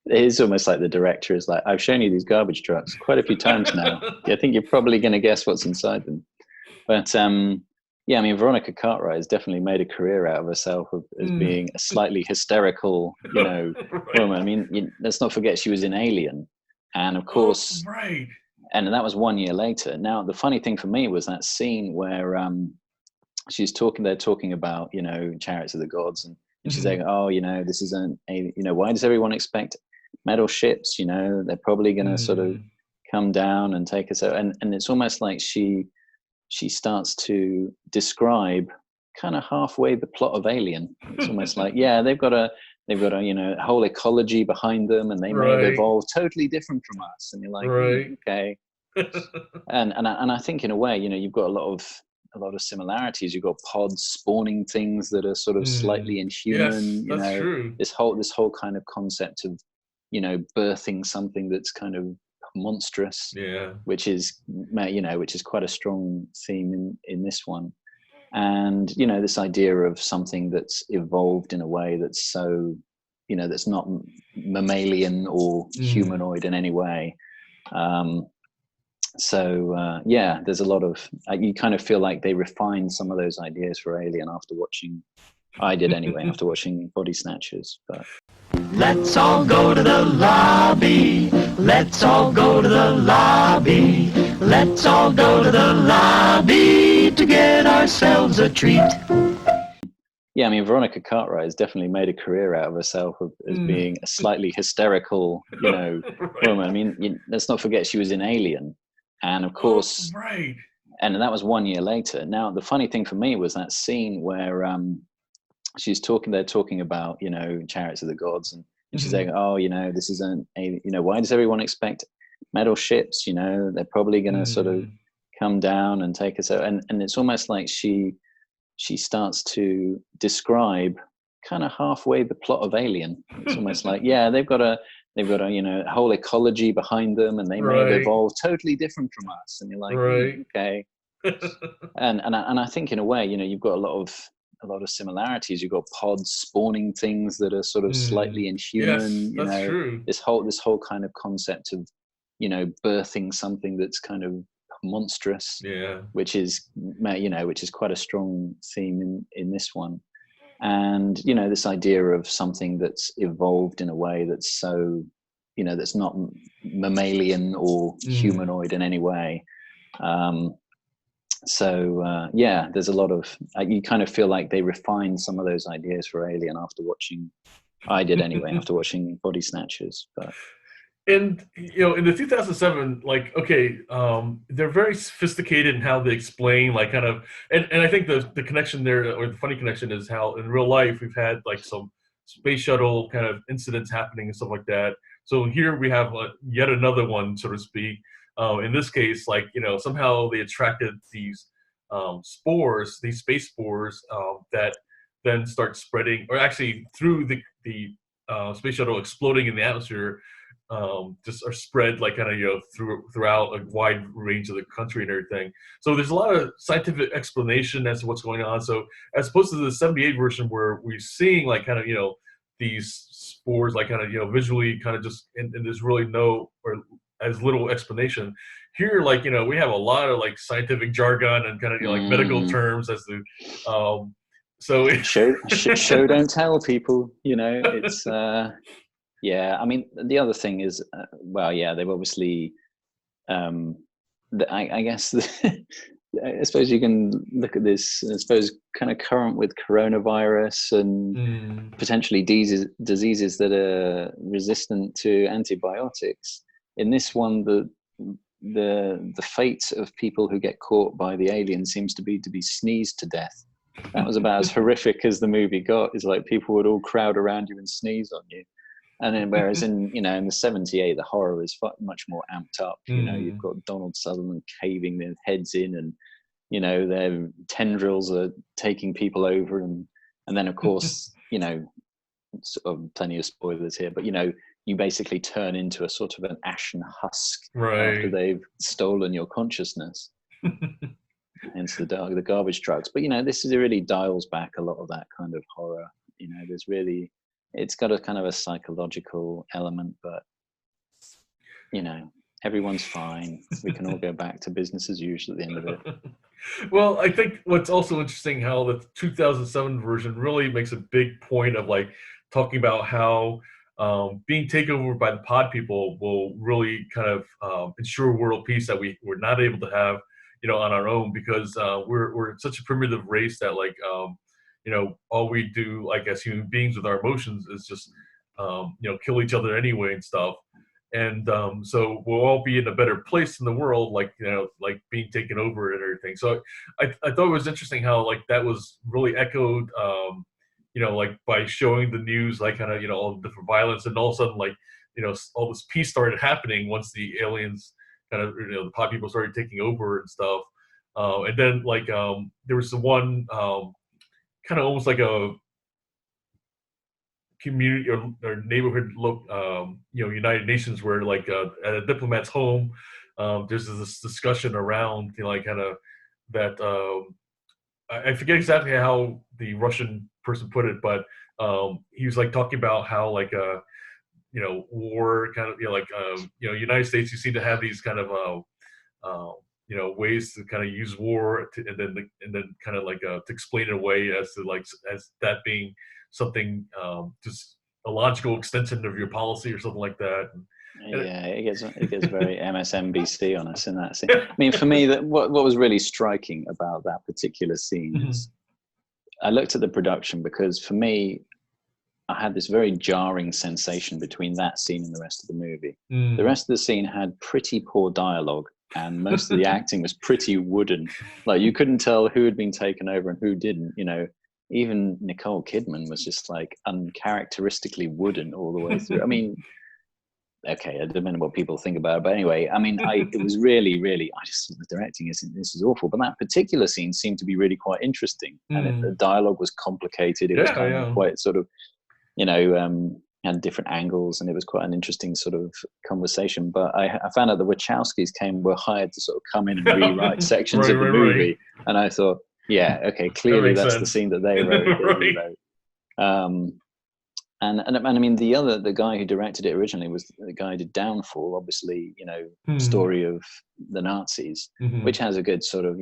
it's almost like the director is like, I've shown you these garbage trucks quite a few times now. I think you're probably going to guess what's inside them. But yeah, I mean, Veronica Cartwright has definitely made a career out of herself as being a slightly hysterical, right. woman. I mean, let's not forget she was in Alien, and of course, right. And that was 1 year later. Now, the funny thing for me was that scene where they're talking about, Chariots of the Gods, and she's saying, oh, this isn't a, why does everyone expect metal ships? They're probably going to sort of come down and take us out, and it's almost like she starts to describe kind of halfway the plot of Alien. It's almost like, yeah, they've got a whole ecology behind them, and they may have evolved totally different from us. And you're like, okay. and I think in a way, you've got a lot of similarities. You've got pods spawning things that are sort of slightly inhuman. Yes, that's true. This whole kind of concept of, birthing something that's kind of monstrous, which is quite a strong theme in this one. And this idea of something that's evolved in a way that's so that's not mammalian or humanoid in any way. Yeah, there's a lot of you kind of feel like they refined some of those ideas for Alien after watching Body Snatchers. But let's all go to the lobby. Let's all go to the lobby. Let's all go to the lobby to get ourselves a treat. Yeah, I mean, Veronica Cartwright has definitely made a career out of herself as being a slightly hysterical, woman. I mean, let's not forget she was in Alien, and of course, and that was 1 year later. Now, the funny thing for me was that scene where they're talking about, Chariots of the Gods, and she's saying, oh, this isn't a, why does everyone expect metal ships? They're probably going to sort of come down and take us out. And it's almost like she starts to describe kind of halfway the plot of Alien. It's almost like, yeah, they've got a whole ecology behind them, and they may have evolved totally different from us. And you're like, okay. and I think in a way, you've got a lot of similarities. You've got pods spawning things that are sort of slightly inhuman. Yes, that's true. This whole kind of concept of, birthing something that's kind of monstrous, which is quite a strong theme in this one. And this idea of something that's evolved in a way that's so that's not mammalian or humanoid in any way. Yeah, there's a lot of you kind of feel like they refined some of those ideas for Alien after watching Body Snatchers. But And in the 2007, like, okay, they're very sophisticated in how they explain, like, kind of, and I think the connection there, or the funny connection, is how in real life we've had like some space shuttle kind of incidents happening and stuff like that. So here we have yet another one, so to speak. In this case, like, somehow they attracted these spores, these space spores, that then start spreading, or actually through the space shuttle exploding in the atmosphere, just are spread, like, kind of, throughout a wide range of the country and everything. So there's a lot of scientific explanation as to what's going on. So as opposed to the 78 version where we're seeing, like, kind of, these spores, like, kind of, visually kind of just, and there's really no or as little explanation. Here, like, we have a lot of like scientific jargon and kind of, like medical terms as to, so show don't tell, people. It's yeah. I mean, the other thing is, well, yeah, they've obviously, I guess, I suppose you can look at this, I suppose, kind of current with coronavirus and potentially diseases that are resistant to antibiotics. In this one, the fate of people who get caught by the alien seems to be sneezed to death. That was about as horrific as the movie got. Is like people would all crowd around you and sneeze on you. And then, whereas in the 78, the horror is much more amped up. You've got Donald Sutherland caving their heads in, and their tendrils are taking people over, and then of course, sort of plenty of spoilers here, but you basically turn into a sort of an ashen husk after they've stolen your consciousness. Hence the garbage trucks. But this really dials back a lot of that kind of horror. There's really, it's got a kind of a psychological element, but everyone's fine. We can all go back to business as usual at the end of it. Well, I think what's also interesting, how the 2007 version really makes a big point of, like, talking about how being taken over by the pod people will really kind of ensure world peace that we're not able to have, on our own, because we're such a primitive race that, like, all we do, like, as human beings with our emotions is just, kill each other anyway and stuff. And so we'll all be in a better place in the world, like, like being taken over and everything. So I thought it was interesting how, like, that was really echoed, like, by showing the news, like, kind of, all the different violence, and all of a sudden, like, all this peace started happening once the aliens kind of, the pod people started taking over and stuff. And then, like, there was the one kind of almost like a community or neighborhood United Nations, where, like, at a diplomat's home, there's this discussion around, like, kind of that, I forget exactly how the Russian person put it, but he was, like, talking about how, like, war kind of, like, United States, you seem to have these kind of ways to kind of use war and then kind of, like, to explain it away as to, like, as that being something, just a logical extension of your policy or something like that. Yeah, it gets very MSNBC on us in that scene. I mean, for me, what was really striking about that particular scene is, I looked at the production, because for me, I had this very jarring sensation between that scene and the rest of the movie. The rest of the scene had pretty poor dialogue, and most of the acting was pretty wooden. Like, you couldn't tell who had been taken over and who didn't. Even Nicole Kidman was just, like, uncharacteristically wooden all the way through. I mean, okay, I don't know what people think about it, but anyway, I mean, it was really, really, I just thought the directing this is awful. But that particular scene seemed to be really quite interesting, and the dialogue was complicated. It was kind of quite sort of, had different angles, and it was quite an interesting sort of conversation. But I found out the Wachowskis were hired to sort of come in and rewrite sections of the movie, and I thought, yeah, okay, clearly that's the scene that they wrote. And I mean, the guy who directed it originally was the guy who did Downfall, obviously, story of the Nazis, which has a good sort of,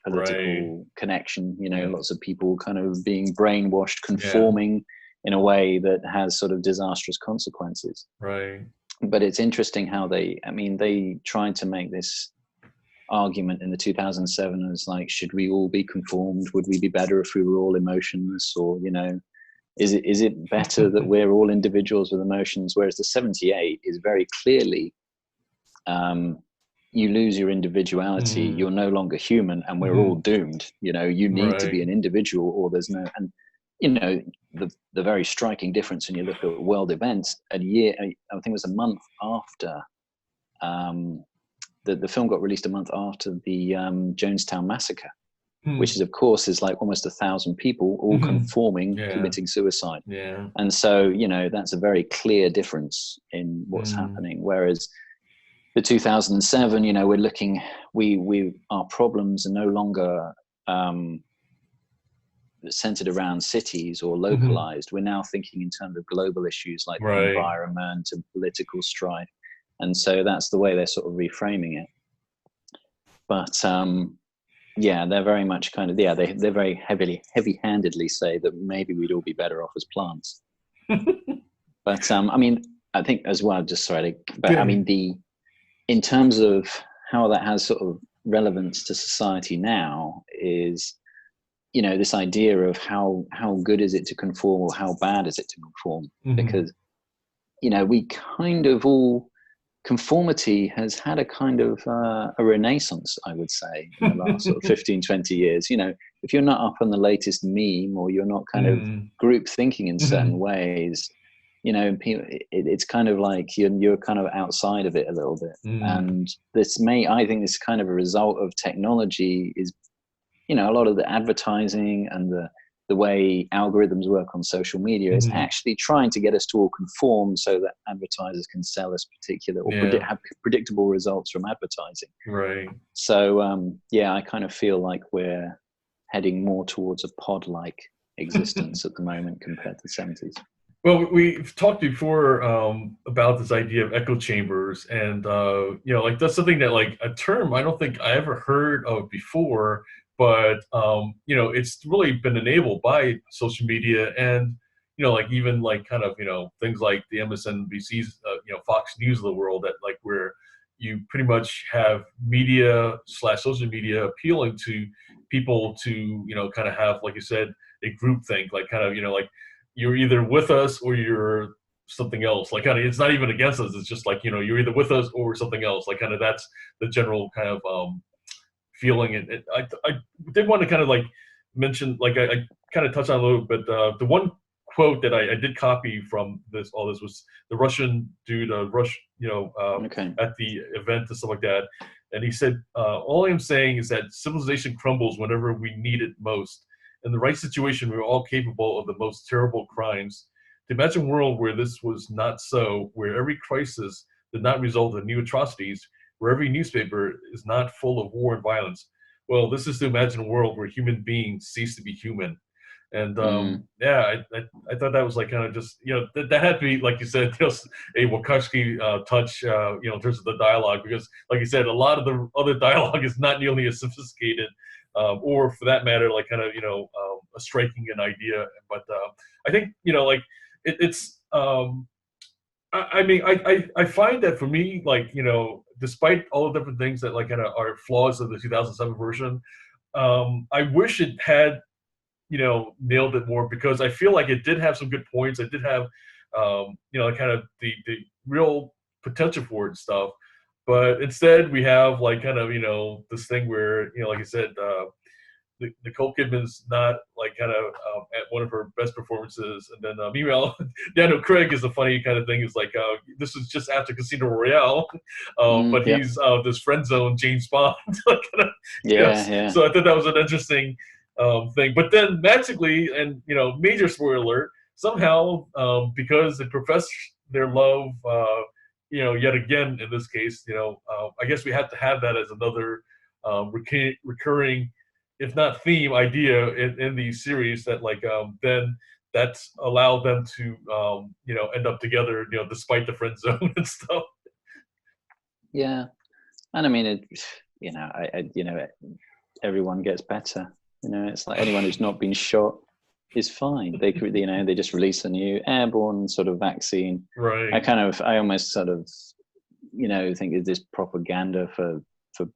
political connection, lots of people kind of being brainwashed, conforming in a way that has sort of disastrous consequences. Right. But it's interesting how they tried to make this argument in the 2007 as, like, should we all be conformed? Would we be better if we were all emotionless? Or, Is it better that we're all individuals with emotions, whereas the 78 is very clearly, you lose your individuality, you're no longer human, and we're all doomed. You know, you need to be an individual, or there's no. And you know, the very striking difference when you look at world events. I think it was a month after the film got released, a month after the Jonestown massacre, which is, of course, is like almost 1,000 people all conforming, committing suicide. Yeah. And so, you know, that's a very clear difference in what's happening. Whereas the 2007, you know, we're looking, our problems are no longer centered around cities or localized. We're now thinking in terms of global issues like the environment and political strife. And so that's the way they're sort of reframing it. But yeah, they're very much kind of, they're very heavy-handedly say that maybe we'd all be better off as plants. But I mean, I think as well, I mean, in terms of how that has sort of relevance to society now is, you know, this idea of how good is it to conform or how bad is it to conform? Because, you know, we kind of all, conformity has had a kind of a renaissance, I would say, in the last sort of 15, 20 years. You know, if you're not up on the latest meme or you're not kind of group thinking in certain ways, you know, it's kind of like you're kind of outside of it a little bit. And I think this kind of a result of technology is, you know, a lot of the advertising and the way algorithms work on social media is actually trying to get us to all conform so that advertisers can sell us particular or have predictable results from advertising. Right. So, yeah, I kind of feel like we're heading more towards a pod-like existence at the moment compared to the 70s. Well, we've talked before about this idea of echo chambers, and you know, like that's something that, like, a term I don't think I ever heard of before, but you know, it's really been enabled by social media, and you know, like even like kind of, you know, things like the MSNBC's, you know, Fox News of the world, that like where you pretty much have media / social media appealing to people to, you know, kind of have, like you said, a group think, like kind of, you know, like you're either with us or you're something else. Like kind of, it's not even against us. It's just like, you know, you're either with us or something else. Like kind of that's the general kind of feeling. And I did want to kind of like mention, like I kind of touched on a little bit. The one quote that I did copy from all this was the Russian dude, you know, at the event and stuff like that. And he said, all I'm saying is that civilization crumbles whenever we need it most. In the right situation, we are all capable of the most terrible crimes. To imagine a world where this was not so, where every crisis did not result in new atrocities, where every newspaper is not full of war and violence. Well, this is to imagine a world where human beings cease to be human. And yeah, I thought that was like kind of just, you know, that had to be, like you said, just a Wachowski touch, you know, in terms of the dialogue, because like you said, a lot of the other dialogue is not nearly as sophisticated, or for that matter, like kind of, you know, a striking an idea. But I think, you know, like it's, I mean, I find that for me, like, you know, despite all the different things that like kind of are flaws of the 2007 version, I wish it had, you know, nailed it more, because I feel like it did have some good points. It did have, you know, kind of the real potential for it and stuff. But instead, we have like kind of, you know, this thing where, you know, like I said, Nicole Kidman's not like kind of at one of her best performances, and then meanwhile, Daniel Craig is the funny kind of thing. Is like this is just after Casino Royale, but he's this friend zone James Bond. Yeah. So I thought that was an interesting thing. But then magically, and you know, major spoiler alert, somehow because they profess their love, you know, yet again in this case, you know, I guess we have to have that as another recurring, if not theme, idea in these series, that like then that's allowed them to you know, end up together, you know, despite the friend zone and stuff. Yeah, and I mean, it, you know, you know, everyone gets better. You know, it's like anyone who's not been shot is fine. They could, you know, they just release a new airborne sort of vaccine. Right. I almost sort of, you know, think is this propaganda for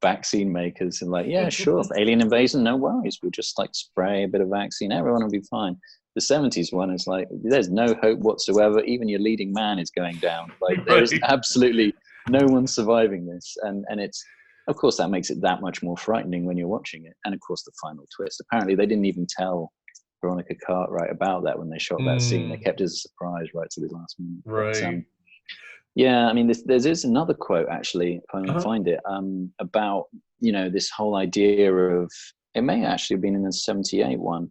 vaccine makers, and like, yeah, sure, alien invasion, no worries, we'll just like spray a bit of vaccine, everyone will be fine. The 70s one is like, there's no hope whatsoever. Even your leading man is going down. Like there is absolutely no one surviving this. And it's, of course, that makes it that much more frightening when you're watching it. And of course, the final twist. Apparently, they didn't even tell Veronica Cartwright about that when they shot that scene. They kept it as a surprise right to the last minute. Right. But, yeah, I mean, there's another quote, actually, if I can find it, about, this whole idea of, it may actually have been in the 78 one.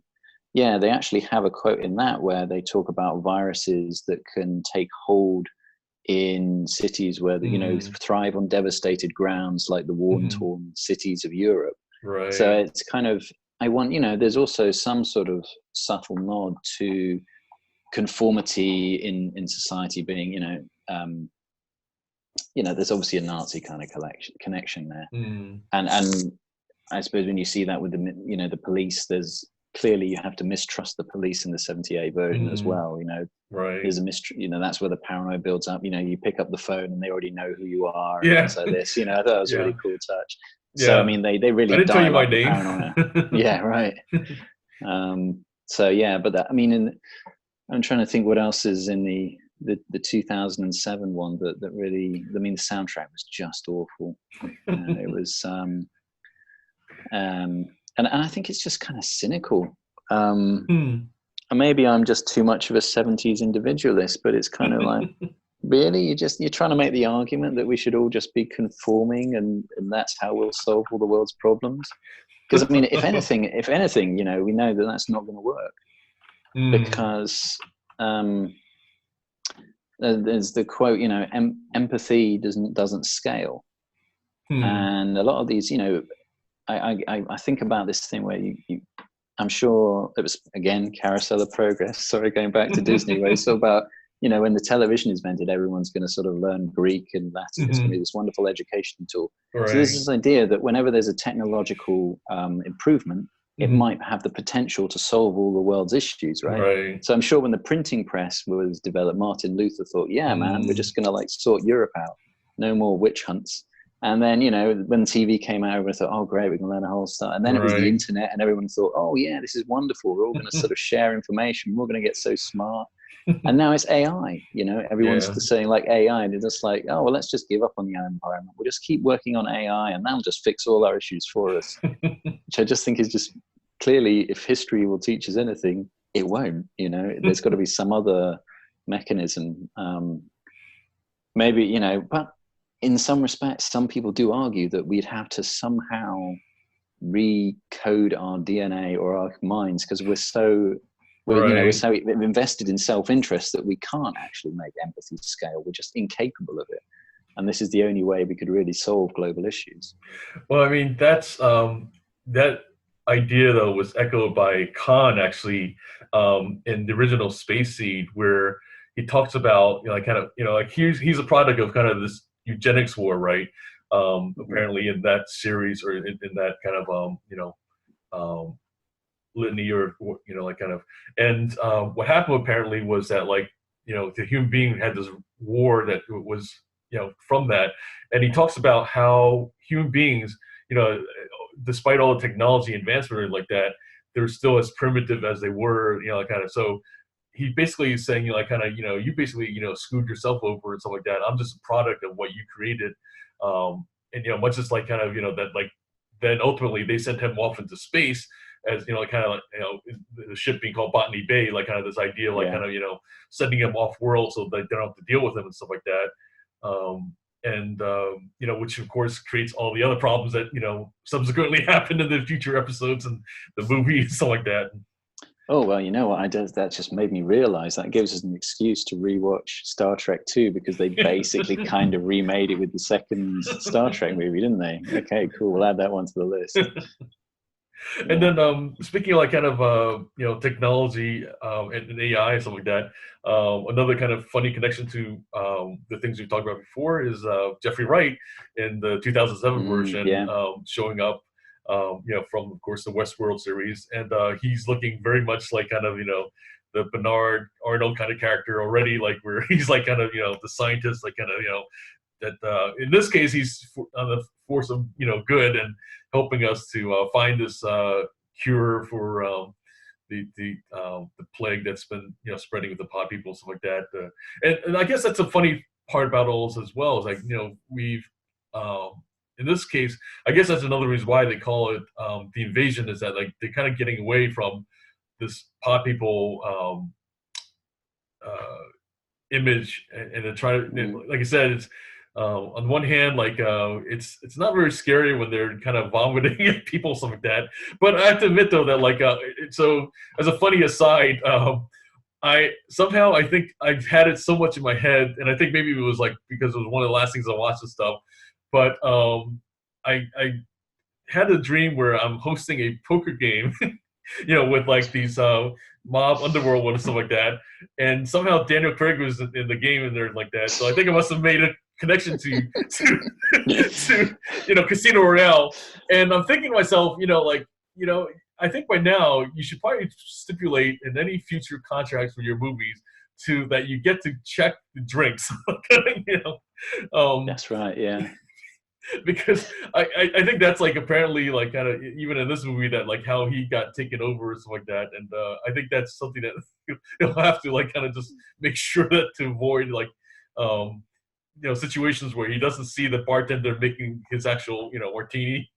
Yeah, they actually have a quote in that where they talk about viruses that can take hold in cities where, thrive on devastated grounds, like the war-torn cities of Europe. Right. So it's kind of, there's also some sort of subtle nod to conformity in society being, there's obviously a Nazi kind of connection there. And I suppose when you see that with the police, there's clearly you have to mistrust the police in the 78 version as well. Right. There's a that's where the paranoia builds up. You pick up the phone and they already know who you are. Yeah. And so this, I thought it was a really cool touch. Yeah. So I mean, they really. I didn't tell you my name. Paranoia. Yeah, right. So yeah, but that, I mean, I'm trying to think what else is in the 2007 one that really. I mean, the soundtrack was just awful. It was. And I think it's just kind of cynical. And maybe I'm just too much of a 70s individualist, but it's kind of like, really, you're trying to make the argument that we should all just be conforming, and that's how we'll solve all the world's problems. Because I mean, if anything, we know that that's not going to work, because there's the quote, empathy doesn't scale, and a lot of these, I think about this thing where I'm sure it was, again, Carousel of Progress. Sorry, going back to Disney, where it's all about, when the television is invented, everyone's going to sort of learn Greek and Latin. It's going to be this wonderful education tool. Right. So there's this idea that whenever there's a technological improvement, it might have the potential to solve all the world's issues, right? So I'm sure when the printing press was developed, Martin Luther thought, yeah, man, we're just going to sort Europe out. No more witch hunts. And then, when TV came out, everyone thought, oh, great, we can learn a whole stuff. And then it was the internet, and everyone thought, oh, yeah, this is wonderful. We're all going to sort of share information. We're all going to get so smart. And now it's AI, everyone's just saying AI, and it's just like, oh, well, let's just give up on the environment. We'll just keep working on AI, and that'll just fix all our issues for us. Which I just think is just clearly, if history will teach us anything, it won't. There's got to be some other mechanism. Maybe, but in some respects, some people do argue that we'd have to somehow recode our DNA or our minds, because we're so invested in self-interest that we can't actually make empathy scale. We're just incapable of it, and this is the only way we could really solve global issues. Well, I mean, that's that idea though was echoed by Khan actually in the original Space Seed, where he talks about he's a product of kind of this eugenics war, right? Apparently in that series, or in that kind of litany, or and what happened apparently was that the human being had this war that was from that, and he talks about how human beings, despite all the technology advancement like that, they're still as primitive as they were, so he basically is saying, you basically, screwed yourself over and stuff like that. I'm just a product of what you created. And, much as then ultimately they sent him off into space as, the ship being called Botany Bay, this idea, sending him off world so they don't have to deal with him and stuff like that. Which of course creates all the other problems that, subsequently happened in the future episodes and the movie and stuff like that. Oh, well, you know what? That just made me realize that gives us an excuse to rewatch Star Trek 2, because they basically kind of remade it with the second Star Trek movie, didn't they? Okay, cool. We'll add that one to the list. And then speaking of technology and AI and stuff like that, another kind of funny connection to the things we've talked about before is Jeffrey Wright in the 2007 version showing up. From, of course, the Westworld series, and he's looking very much like the Bernard Arnold kind of character already, where he's the scientist, that in this case he's on the force of good and helping us to find this cure for the plague that's been spreading with the pot people and stuff like that. And I guess that's a funny part about all this as well, is like we've in this case, I guess that's another reason why they call it the invasion, is that like they're kind of getting away from this pot people image, and they're trying to, like I said, it's on one hand, like it's not very scary when they're kind of vomiting at people, stuff like that. But I have to admit though that like so as a funny aside, I think I've had it so much in my head, and I think maybe it was like because it was one of the last things I watched and stuff. But I had a dream where I'm hosting a poker game, with like these mob underworld and stuff like that, and somehow Daniel Craig was in the game and there like that. So I think I must have made a connection to Casino Royale, and I'm thinking to myself, I think by now you should probably stipulate in any future contracts for your movies that you get to check the drinks. That's right, yeah. Because I think that's like apparently like kind of even in this movie that like how he got taken over and stuff like that, and I think that's something that he'll have to like kind of just make sure that to avoid like situations where he doesn't see the bartender making his actual martini.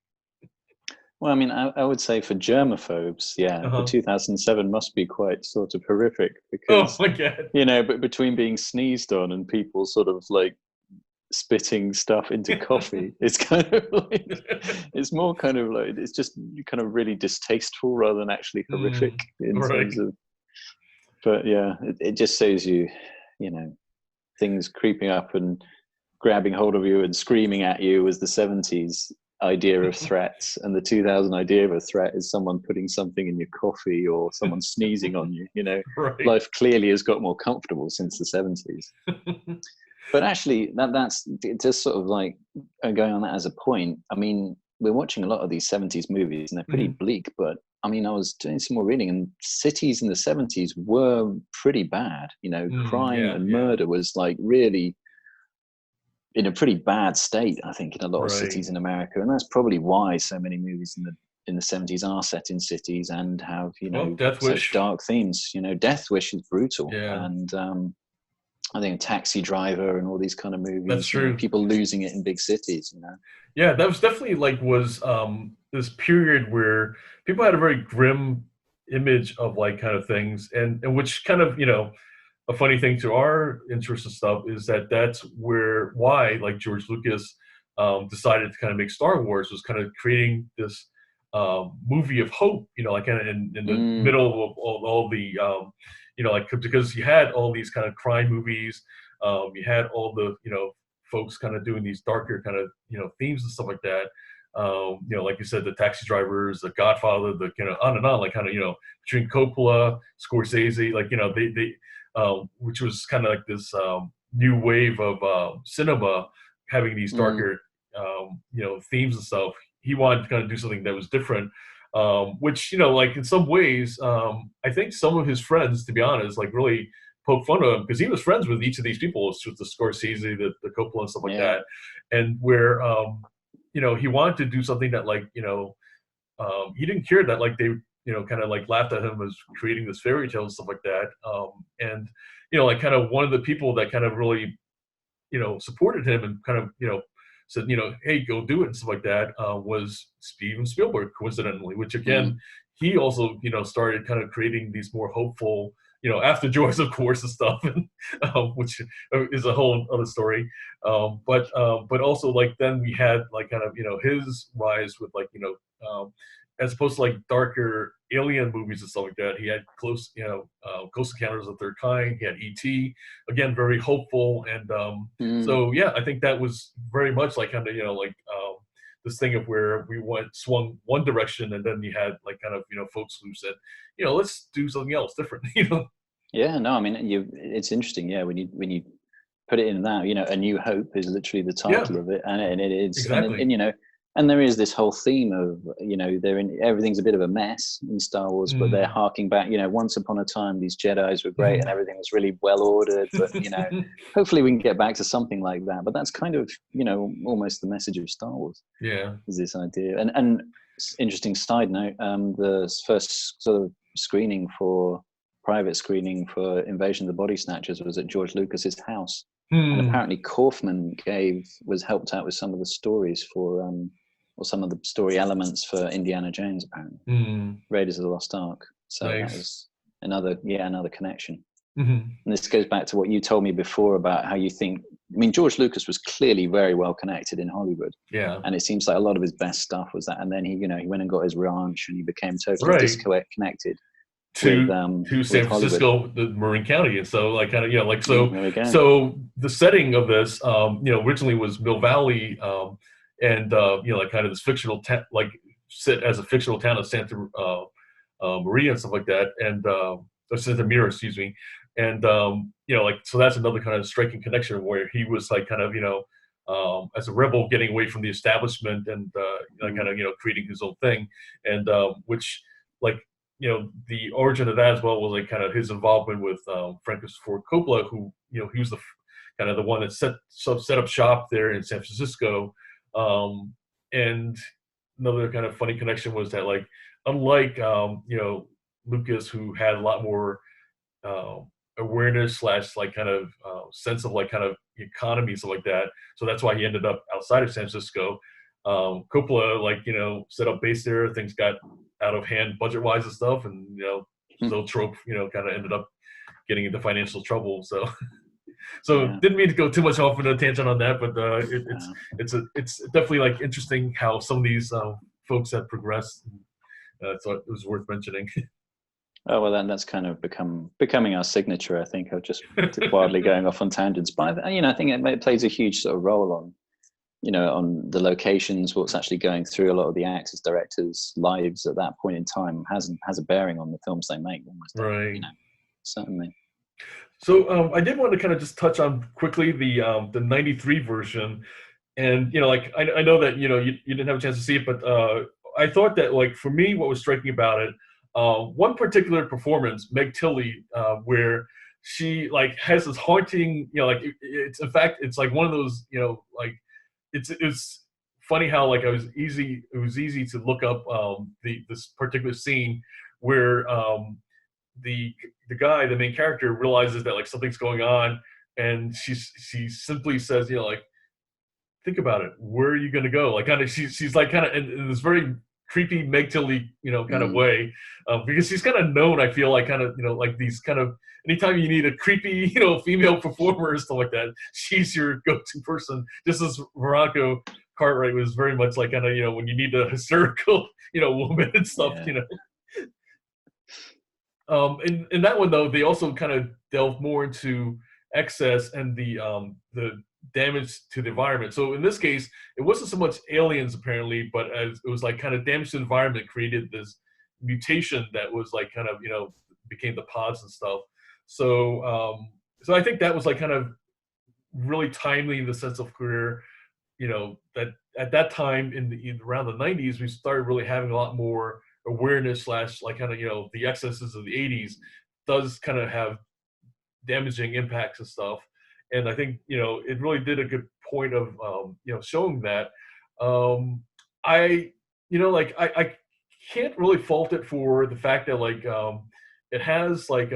Well, I mean, I would say for germaphobes, the 2007 must be quite sort of horrific, because, oh my God, but between being sneezed on and people sort of like spitting stuff into coffee, it's kind of like, it's more kind of like, it's just kind of really distasteful rather than actually horrific in terms of, but yeah, it just shows you, things creeping up and grabbing hold of you and screaming at you was the 70s idea of threats, and the 2000 idea of a threat is someone putting something in your coffee or someone sneezing on you. Life clearly has got more comfortable since the 70s. But actually, that's just sort of like going on that as a point. I mean, we're watching a lot of these 70s movies and they're pretty bleak, but I mean, I was doing some more reading, and cities in the 70s were pretty bad. Crime and murder was like really in a pretty bad state, I think, in a lot of cities in America. And that's probably why so many movies in the 70s are set in cities and have, such dark themes. Death Wish is brutal. Yeah. And I think Taxi Driver and all these kind of movies. That's true. People losing it in big cities, Yeah, that was definitely like this period where people had a very grim image of like kind of things, and which kind of a funny thing to our interest and stuff is that's why like George Lucas decided to kind of make Star Wars, was kind of creating this movie of hope, like kind of in the middle of all the like, because you had all these kind of crime movies, you had all the folks kind of doing these darker kind of themes and stuff like that. Like you said, the Taxi Drivers, the Godfather, the on and on, like kind of between Coppola, Scorsese, like they which was kind of like this new wave of cinema having these darker themes and stuff. He wanted to kind of do something that was different, which like in some ways I think some of his friends, to be honest, like really poke fun of him, because he was friends with each of these people, with the Scorsese, the Coppola and stuff like that, and where he wanted to do something that like he didn't care that like they kind of like laughed at him as creating this fairy tale and stuff like that, and like kind of one of the people that kind of really supported him and kind of said hey, go do it and stuff like that, was Steven Spielberg, coincidentally, which again he also started kind of creating these more hopeful after Jaws, of course, and stuff, and which is a whole other story. But also like then we had like kind of his rise with like as opposed to like darker alien movies and stuff like that. He had Close Encounters of the Third Kind. He had E.T. again, very hopeful, and so yeah, I think that was very much like kind of this thing of where we swung one direction, and then you had like kind of folks who said let's do something else different. Yeah, no, I mean it's interesting. Yeah, when you put it in that, A New Hope is literally the title of it, and it is exactly. And there is this whole theme of everything's a bit of a mess in Star Wars, but they're harking back. Once upon a time these Jedis were great and everything was really well ordered. But hopefully we can get back to something like that. But that's kind of almost the message of Star Wars. Yeah, is this idea. And interesting side note, the first sort of private screening for Invasion of the Body Snatchers was at George Lucas's house. And apparently Kaufman was helped out with some of the stories for, or some of the story elements for Indiana Jones, apparently. Raiders of the Lost Ark. So that was another connection. And this goes back to what you told me before about how you think, I mean, George Lucas was clearly very well connected in Hollywood. Yeah. And it seems like a lot of his best stuff was that. And then he went and got his ranch and he became totally disconnected to San Francisco, the Marin County. And so like kind of, so the setting of this, originally was Mill Valley, and like kind of this fictional set as a fictional town of Santa Maria and stuff like that. And, Santa Mira, excuse me. And, so that's another kind of striking connection where he was like kind of, as a rebel getting away from the establishment and, kind of, creating his own thing. And, which like, the origin of that as well was like kind of his involvement with Francis Ford Coppola, who, he was the kind of the one that set up shop there in San Francisco. And another kind of funny connection was that like, unlike, Lucas, who had a lot more awareness / like kind of sense of like kind of economy, stuff like that. So that's why he ended up outside of San Francisco. Coppola, like, set up base there. Things got out of hand budget wise and stuff. And, so Trope, kind of ended up getting into financial trouble. So, didn't mean to go too much off into a tangent on that, but it's definitely like interesting how some of these folks have progressed. So it was worth mentioning. Oh, well, then that's kind of becoming our signature, I think, of just wildly going off on tangents. But, I think it plays a huge sort of role on, on the locations, what's actually going through a lot of the actors, directors' lives at that point in time has a bearing on the films they make. Almost, right. Certainly. So I did want to kind of just touch on quickly the 93 version. And, like, I know that, you didn't have a chance to see it, but I thought that, like, for me, what was striking about it, one particular performance, Meg Tilly, where she like has this haunting, like it's in fact it's like one of those, like it's funny how like it was easy to look up this particular scene where the main character realizes that like something's going on, and she simply says, like, think about it, where are you going to go? Like kind of she's like kind of in this very creepy Meg Tilly, kind of way, because she's kind of known, I feel like, kind of, like these kind of, anytime you need a creepy, female performer or stuff like that, she's your go-to person. Just as Veronica Cartwright was very much like kind of, when you need a hysterical, woman and stuff, in that one though, they also kind of delved more into excess and the damage to the environment. So in this case, it wasn't so much aliens apparently, but as it was like kind of damage to the environment created this mutation that was like kind of, became the pods and stuff. So so I think that was like kind of really timely in the sense of career, that at that time in around the 90s, we started really having a lot more awareness / like kind of, the excesses of the 80s does kind of have damaging impacts and stuff. And I think, it really did a good point of, showing that. I can't really fault it for the fact that like, it has like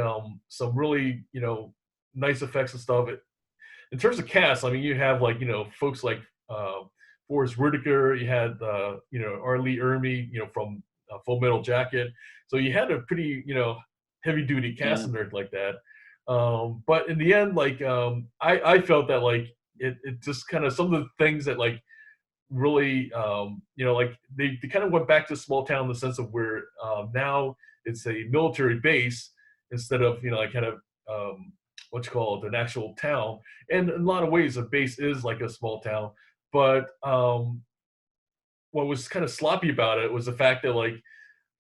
some really, nice effects and stuff. In terms of cast, I mean, you have like, folks like Forrest Whitaker, you had, Lee Ermey, from Full Metal Jacket. So you had a pretty, heavy duty cast in there like that. But in the end, like, I felt that like it just kind of some of the things that like really, like they kind of went back to small town in the sense of where now it's a military base instead of, like kind of what you call it, an actual town. And in a lot of ways, a base is like a small town. But what was kind of sloppy about it was the fact that like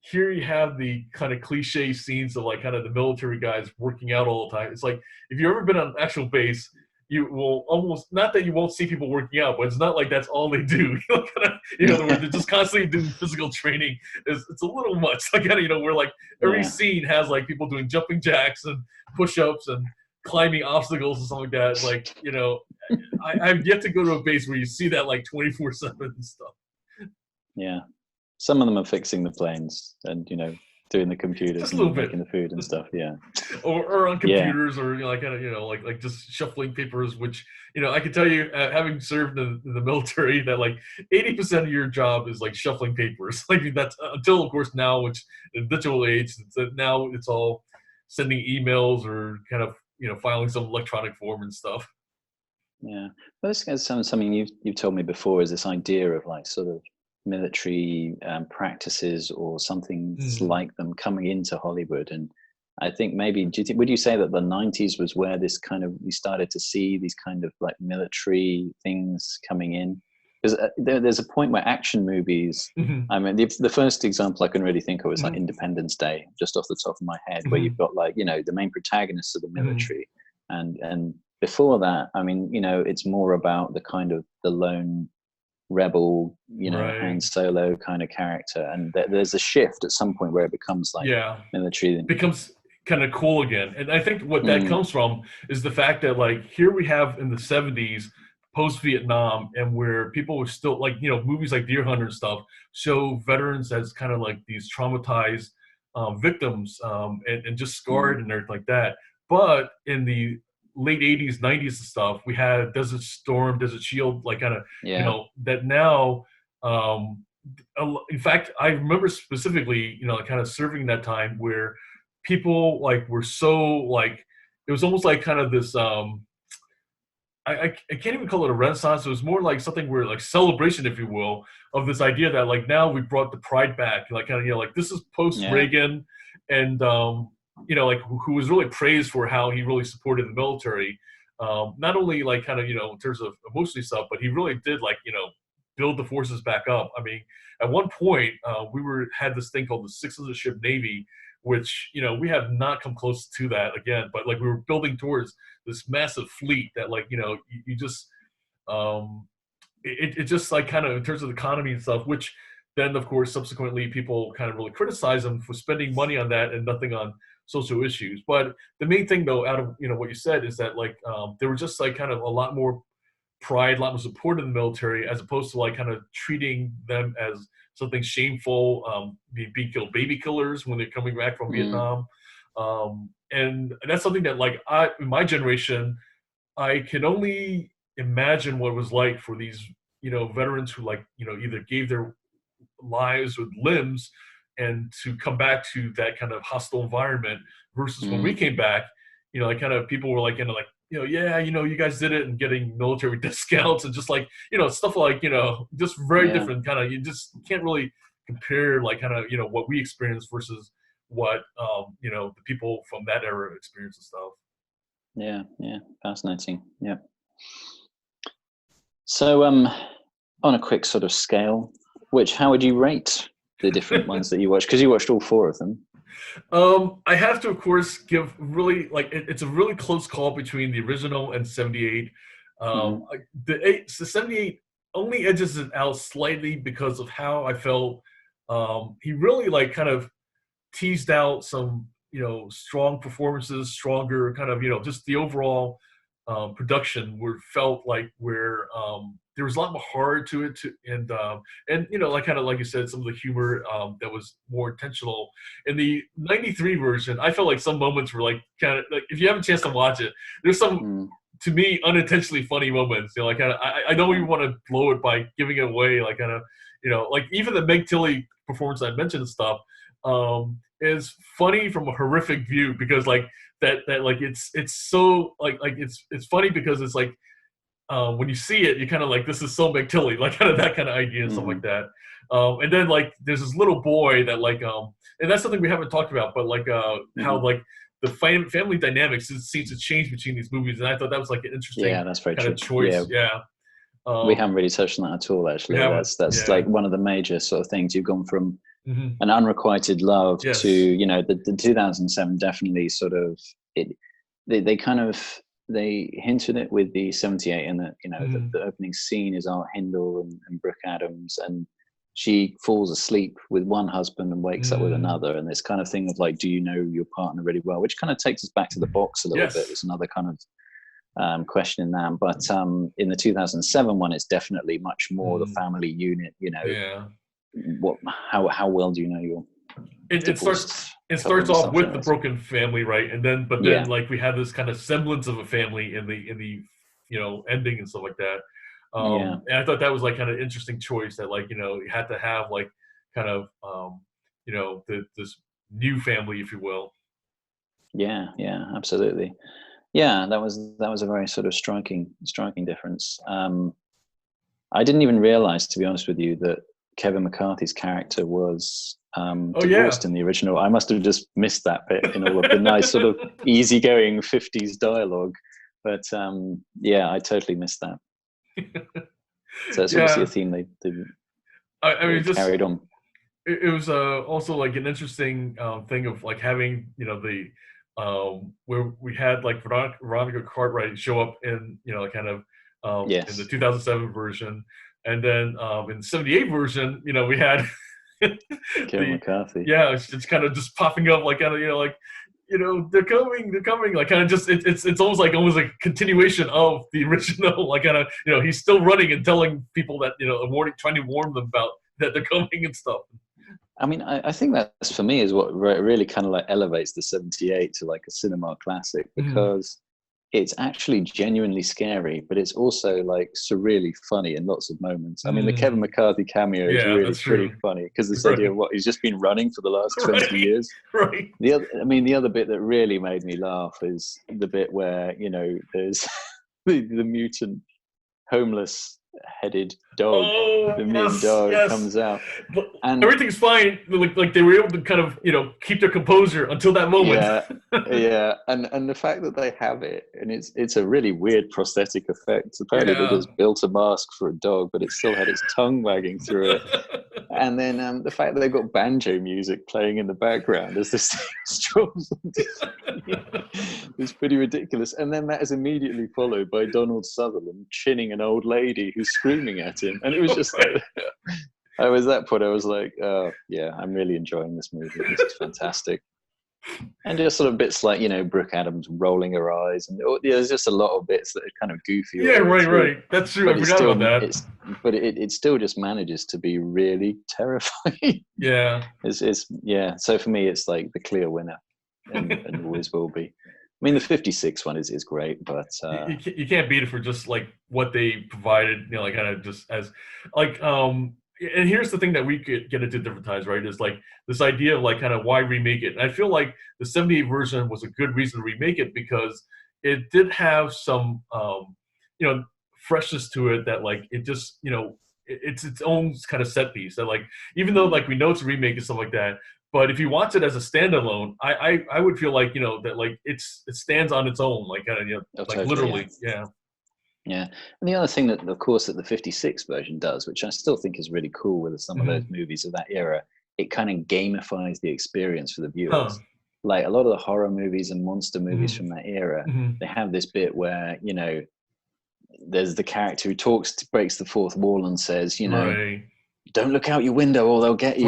here you have the kind of cliche scenes of like kind of the military guys working out all the time. It's like, if you've ever been on an actual base, you will almost, not that you won't see people working out, but it's not like that's all they do. They're just constantly doing physical training. It's a little much. Like, kind of, where like every scene has like people doing jumping jacks and push-ups and climbing obstacles and stuff like that. It's like, I've yet to go to a base where you see that like 24/7 and stuff. Yeah. Some of them are fixing the planes and, doing the computers just a little bit, making the food and stuff. Yeah, or on computers, or like just shuffling papers. Which I can tell you, having served in the military, that like 80% of your job is like shuffling papers. Like that's until of course now, which in the digital age, now it's all sending emails or kind of filing some electronic form and stuff. Yeah, well, this is something you've told me before, is this idea of like sort of military practices or something like them coming into Hollywood. And I think maybe, would you say that the 90s was where this kind of, we started to see these kind of like military things coming in? Because there's a point where action movies, I mean, the first example I can really think of is like Independence Day, just off the top of my head, where you've got like, the main protagonists of the military. And before that, I mean, it's more about the kind of the lone rebel, Han Solo kind of character. And there's a shift at some point where it becomes like military. It becomes kind of cool again. And I think what that comes from is the fact that like here we have in the 70s, post-Vietnam, and where people were still like, movies like Deer Hunter and stuff show veterans as kind of like these traumatized victims and just scarred and everything like that. But in the late 80s, 90s and stuff, we had Desert Storm, Desert Shield, like kind of, that now, in fact, I remember specifically, kind of serving that time where people like were so like, it was almost like kind of this, I can't even call it a renaissance. It was more like something where like celebration, if you will, of this idea that like now we brought the pride back, like kind of like this is post Reagan, and like who was really praised for how he really supported the military, not only like kind of in terms of emotionally stuff, but he really did like build the forces back up. I mean, at one point we had this thing called the 600 ship Navy, which we have not come close to that again, but like we were building towards this massive fleet that like you just it just like kind of in terms of the economy and stuff, which then of course subsequently people kind of really criticize them for spending money on that and nothing on social issues. But the main thing though, out of what you said, is that like there was just like kind of a lot more pride, a lot more support in the military, as opposed to like kind of treating them as something shameful, being killed, baby killers when they're coming back from Vietnam. And that's something that like in my generation, I can only imagine what it was like for these, veterans who like, either gave their lives with limbs and to come back to that kind of hostile environment versus when we came back, like kind of people were like, like, you guys did it, and getting military discounts and just like, stuff like, just very different kind of, you just can't really compare like kind of, what we experienced versus what, the people from that era experienced and stuff. Yeah. Fascinating. Yeah. So, on a quick sort of scale, how would you rate the different ones that you watched? Because you watched all 4 of them. I have to, of course, give really like it's a really close call between the original and 78. The 78 only edges it out slightly because of how I felt. He really like kind of teased out some strong performances, stronger kind of just the overall production felt like where there was a lot more horror to it and like kind of like you said, some of the humor that was more intentional. In the 93 version, I felt like some moments were like kind of like, if you have a chance to watch it, there's some to me unintentionally funny moments, like kind of, I don't even want to blow it by giving it away, like kind of like even the Meg Tilly performance I mentioned and stuff is funny from a horrific view, because like that like it's so like it's funny because it's like when you see it, you're kind of like, this is so Meg Tilly, like kind of that kind of idea and stuff like that. And then like there's this little boy that like and that's something we haven't talked about, but like how like the family dynamics seems to change between these movies, and I thought that was like an interesting that's very kind of choice. We haven't really touched on that at all, actually. That's like one of the major sort of things. You've gone from an unrequited love to the 2007 definitely sort of they kind of they hinted it with the 78, and that the opening scene is Art Hindle and Brooke Adams, and she falls asleep with one husband and wakes up with another, and this kind of thing of like, do you know your partner really well, which kind of takes us back to the box a little bit. It's another kind of question in that, but in the 2007 one, it's definitely much more the family unit. How well do you know it starts off with the broken family, right? And then, but then like we have this kind of semblance of a family in the ending and stuff like that. And I thought that was like kind of interesting choice that like, you had to have like kind of, this new family, if you will. Yeah, absolutely. Yeah, that was a very sort of striking difference. I didn't even realize, to be honest with you, that Kevin McCarthy's character was divorced in the original. I must have just missed that bit in all of the nice sort of easygoing 50s dialogue. But I totally missed that. So it's obviously a theme they carried on. It was also like an interesting thing of like having the where we had like Veronica Cartwright show up in kind of in the 2007 version, and then in the 78 version we had Kevin McCarthy. Yeah, it's kind of just popping up like kind of they're coming like kind of just it's almost like a continuation of the original, like kind of he's still running and telling people that trying to warn them about that they're coming and stuff. I mean, I think that's, for me, is what really kind of like elevates the 78 to like a cinema classic, because it's actually genuinely scary, but it's also like surreally funny in lots of moments. I mean, the Kevin McCarthy cameo is really pretty funny, because this idea of what he's just been running for the last 20 years. Right. The other bit that really made me laugh is the bit where there's the mutant homeless headed dog. The mutant dog comes out, and everything's fine. Like they were able to kind of keep their composure until that moment. And the fact that they have it, and it's a really weird prosthetic effect. Apparently they just built a mask for a dog, but it still had its tongue wagging through it. And then the fact that they've got banjo music playing in the background as this thing strolls is pretty ridiculous. And then that is immediately followed by Donald Sutherland chinning an old lady who's screaming at him. And it was just like, I was like, oh yeah, I'm really enjoying this movie. This is fantastic. And just sort of bits like Brooke Adams rolling her eyes, and there's just a lot of bits that are kind of goofy. Yeah, right. That's true. I forgot about that. But it still just manages to be really terrifying. Yeah. So for me, it's like the clear winner, and always will be. I mean, the 56 one is great, but you can't beat it for just like what they provided. Like kind of just as like and here's the thing that we could get into different times, right? Is like this idea of like kind of why remake it. And I feel like the 78 version was a good reason to remake it, because it did have some, freshness to it that like it just, it's its own kind of set piece. That like, even though like we know it's a remake and stuff like that, but if you watch it as a standalone, I would feel like that like it stands on its own, like kind of like totally, literally, yeah. Yeah, and the other thing that, of course, that the 56 version does, which I still think is really cool with some of those movies of that era, it kind of gamifies the experience for the viewers. Like a lot of the horror movies and monster movies from that era, they have this bit where, there's the character who breaks the fourth wall and says, don't look out your window or they'll get you,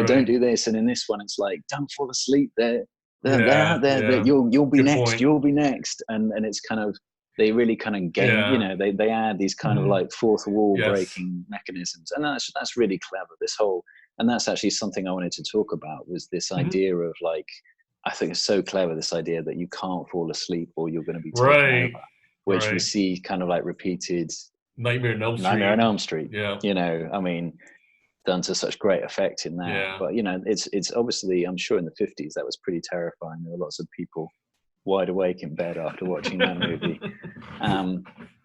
don't do this. And in this one, it's like, don't fall asleep. They're out there. You'll be next. Point. You'll be next. And it's kind of, they really kind of game, they add these kind of like fourth wall breaking mechanisms, and that's really clever. And that's actually something I wanted to talk about, was this idea of like, I think it's so clever, this idea that you can't fall asleep or you're going to be taken over, which we see kind of like repeated Nightmare on Elm Street. Yeah, I mean, done to such great effect in that. Yeah. But it's obviously, I'm sure in the 50s that was pretty terrifying. There were lots of people wide awake in bed after watching that movie.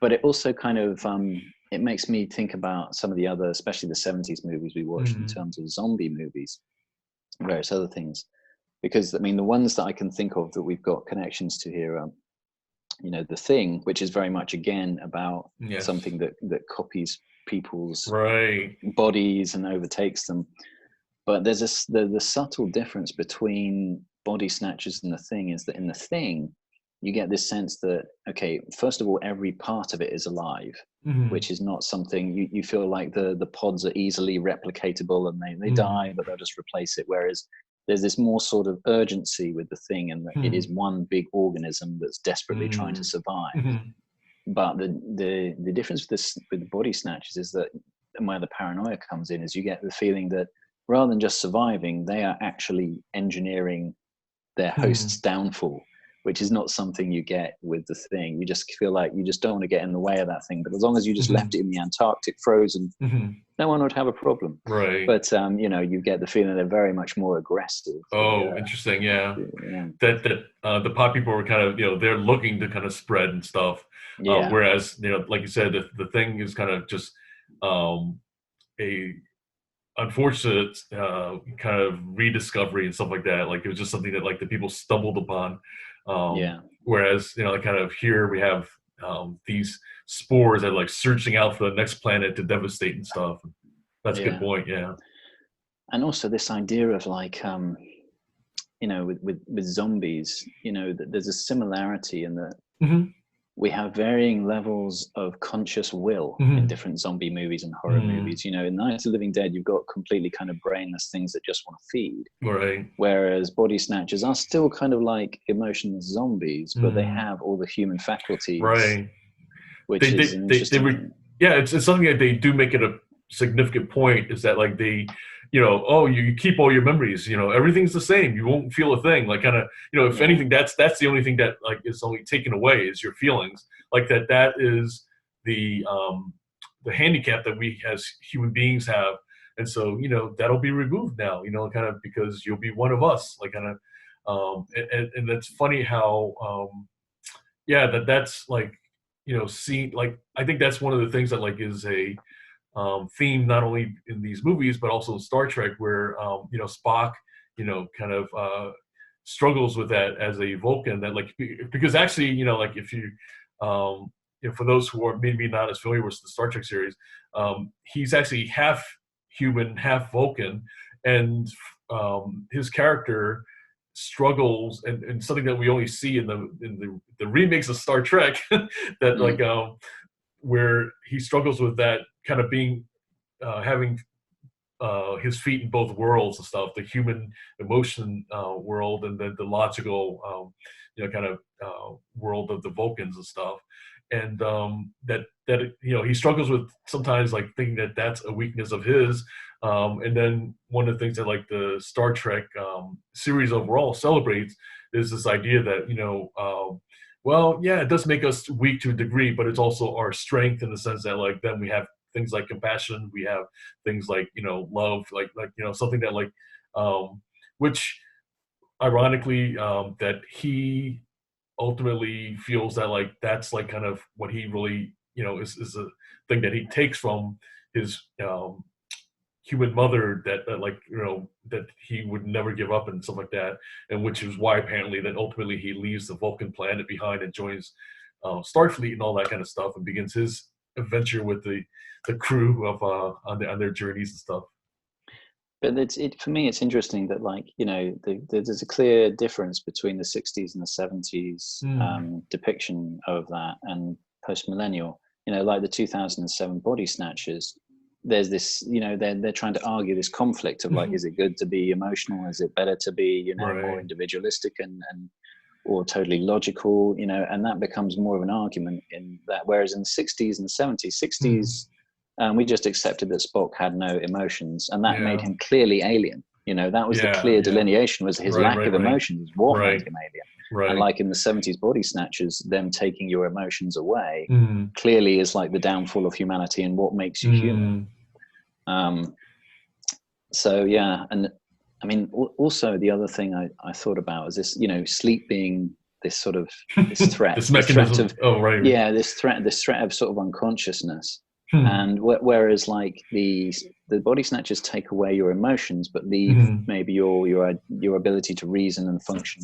But it also kind of it makes me think about some of the other, especially the 70s movies we watched in terms of zombie movies, various other things. Because I mean, the ones that I can think of that we've got connections to here are, The Thing, which is very much again about something that copies people's bodies and overtakes them. But there's the subtle difference between Body Snatchers and The Thing is that in The Thing, you get this sense that, okay, first of all, every part of it is alive, which is not something you feel like the pods are easily replicatable and they die, but they'll just replace it. Whereas there's this more sort of urgency with The Thing, and it is one big organism that's desperately trying to survive. But the difference with the Body Snatchers is that, and where the paranoia comes in, is you get the feeling that rather than just surviving, they are actually engineering their host's downfall, which is not something you get with the Thing. You just feel like you just don't want to get in the way of that thing. But as long as you just left it in the Antarctic frozen, no one would have a problem. Right. But, you get the feeling they're very much more aggressive. Oh, interesting. Yeah. That the pot people were kind of, they're looking to kind of spread and stuff. Yeah. Whereas, like you said, the Thing is kind of just a unfortunate kind of rediscovery and stuff like that. Like it was just something that like the people stumbled upon. Whereas, kind of here we have these spores that are like searching out for the next planet to devastate and stuff. That's a good point. Yeah. And also this idea of like, with zombies, that there's a similarity in that we have varying levels of conscious will in different zombie movies and horror movies. In Night of the Living Dead, you've got completely kind of brainless things that just want to feed. Right. Whereas body snatchers are still kind of like emotionless zombies, but they have all the human faculties. Right. Which is interesting. It's something that they do make it a significant point, is that like they, you keep all your memories, everything's the same. You won't feel a thing. Like kind of, if anything, that's the only thing that like is only taken away is your feelings. Like that is the handicap that we as human beings have. And so, that'll be removed now, kind of because you'll be one of us, like kind of, and that's funny how, that's like, see, like, I think that's one of the things that like is a theme not only in these movies but also Star Trek, where Spock kind of struggles with that as a Vulcan, that like, because actually like if you for those who are maybe not as familiar with the Star Trek series, he's actually half human, half Vulcan, and his character struggles, and something that we only see in the remakes of Star Trek that like where he struggles with that kind of being having his feet in both worlds and stuff, the human emotion world and then the logical kind of world of the Vulcans and stuff, and that he struggles with sometimes like thinking that that's a weakness of his. And then one of the things that like the Star Trek series overall celebrates is this idea that, it does make us weak to a degree, but it's also our strength in the sense that like then we have things like compassion, we have things like, love, like something that like, which ironically that he ultimately feels that like that's like kind of what he really, is a thing that he takes from his human mother, that like that he would never give up and stuff like that, and which is why apparently that ultimately he leaves the Vulcan planet behind and joins Starfleet and all that kind of stuff, and begins his adventure with the crew of on their journeys and stuff. But for me it's interesting that like there's a clear difference between the 60s and the 70s depiction of that and post-millennial. Like the 2007 Body Snatchers, there's this, they're trying to argue this conflict of like, is it good to be emotional? Is it better to be, more individualistic and or totally logical, and that becomes more of an argument in that. Whereas in the 60s and the 70s, we just accepted that Spock had no emotions, and that made him clearly alien. That was the clear delineation, was his lack of emotions, what made him alien. Right. And like in the 70s Body Snatchers, them taking your emotions away clearly is like the downfall of humanity and what makes you human. So yeah, and I mean, also the other thing I thought about is this, sleep being this sort of this threat, this mechanism. This threat of sort of unconsciousness. And whereas like the Body Snatchers take away your emotions but leave maybe your ability to reason and function.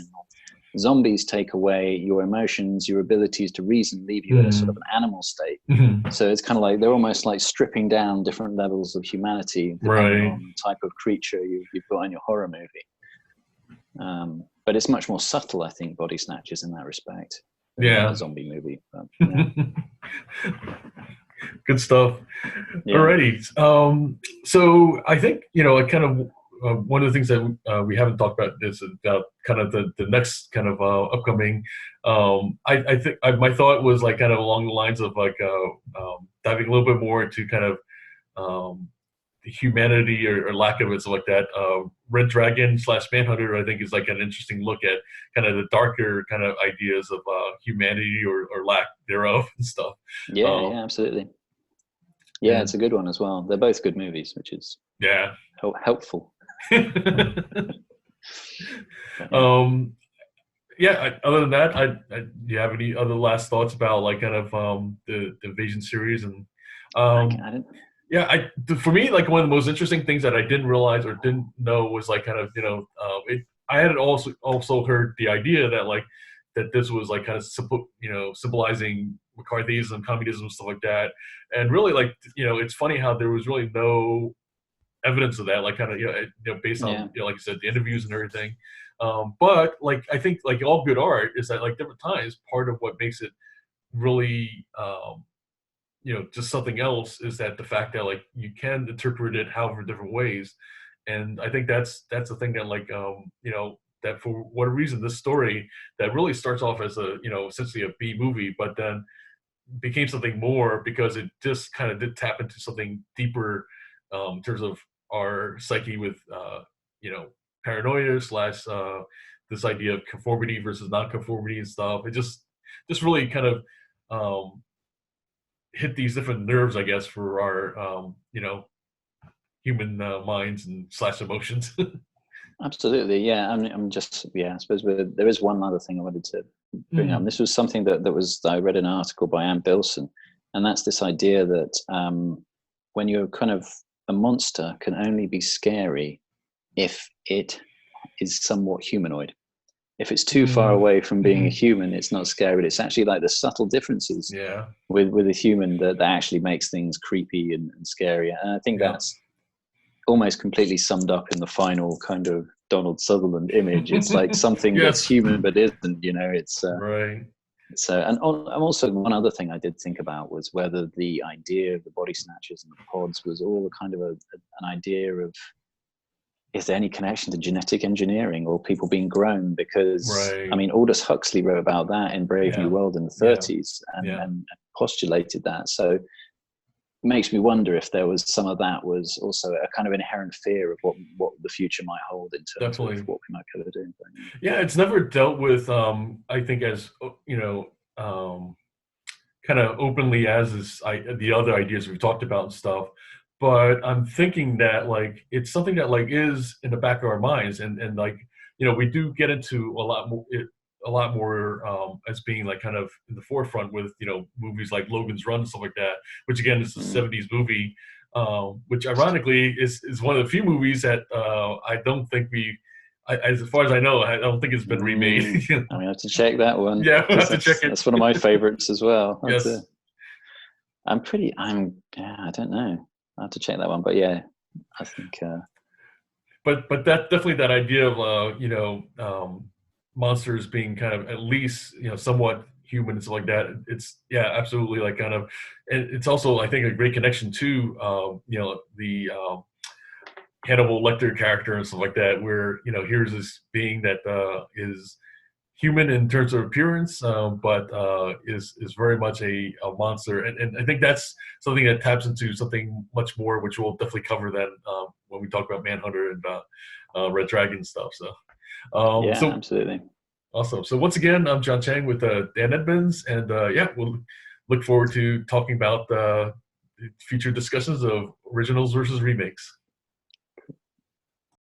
Zombies take away your emotions, your abilities to reason, leave you in a sort of an animal state. So it's kind of like they're almost like stripping down different levels of humanity depending on the type of creature you've got in your horror movie. But it's much more subtle, I think, Body Snatchers in that respect. A zombie movie. But, Good stuff. Alrighty. So I think, kind of one of the things that we haven't talked about is about kind of the next kind of upcoming. I think my thought was like kind of along the lines of like diving a little bit more into kind of humanity or lack of it, so like that. Red Dragon / Manhunter, I think, is like an interesting look at kind of the darker kind of ideas of humanity or lack thereof and stuff. Yeah, absolutely. Yeah, it's a good one as well. They're both good movies, which is helpful. Other than that, do you have any other last thoughts about like kind of the Invasion series? And for me, like one of the most interesting things that I didn't realize or didn't know was like kind of I had also heard the idea that like that this was like kind of symbolizing McCarthyism, communism, stuff like that. And really, like it's funny how there was really no evidence of that, like kind of based on like you said, the interviews and everything. But like I think like all good art is that like different times, part of what makes it really just something else is that the fact that like you can interpret it however different ways. And I think that's the thing that like that for whatever reason this story that really starts off as a essentially a B movie, but then became something more because it just kind of did tap into something deeper in terms of our psyche with paranoia / this idea of conformity versus non-conformity and stuff. It just really kind of hit these different nerves, I guess, for our human minds and / emotions. Absolutely, yeah. I'm just I suppose there is one other thing I wanted to bring up. This was something that I read an article by Ann Bilson, and that's this idea that when you're kind of a monster can only be scary if it is somewhat humanoid. If it's too far away from being a human, it's not scary. But it's actually like the subtle differences with a human that actually makes things creepy and scary. And I think that's almost completely summed up in the final kind of Donald Sutherland image. It's like something that's human but isn't. It's right. So, and also one other thing I did think about was whether the idea of the body snatchers and the pods was all kind of an idea of, is there any connection to genetic engineering or people being grown? Because I mean, Aldous Huxley wrote about that in Brave New World in the 30s and postulated that. So it makes me wonder if there was some of that was also a kind of inherent fear of what the future might hold in terms of what we might be able to do. Yeah, it's never dealt with, I think, as kind of openly as the other ideas we've talked about and stuff. But I'm thinking that like it's something that like is in the back of our minds, and like we do get into a lot more as being like kind of in the forefront with movies like Logan's Run and stuff like that, which again is a 70s movie, which ironically is one of the few movies that I don't think as far as I know, I don't think it's been remade. I mean, I have to check that one. Yeah, we'll have to check it. That's one of my favorites as well. Yes. I don't know. I have to check that one, but yeah, I think. But that definitely that idea of monsters being kind of at least somewhat human and stuff like that. It's absolutely like kind of, and it's also I think a great connection to the Hannibal Lecter character and stuff like that, where here's this being that is human in terms of appearance, but is very much a monster, and I think that's something that taps into something much more, which we'll definitely cover then when we talk about Manhunter and Red Dragon stuff. So, absolutely awesome. So once again, I'm John Chang with Dan Edmonds, and we'll look forward to talking about future discussions of originals versus remakes.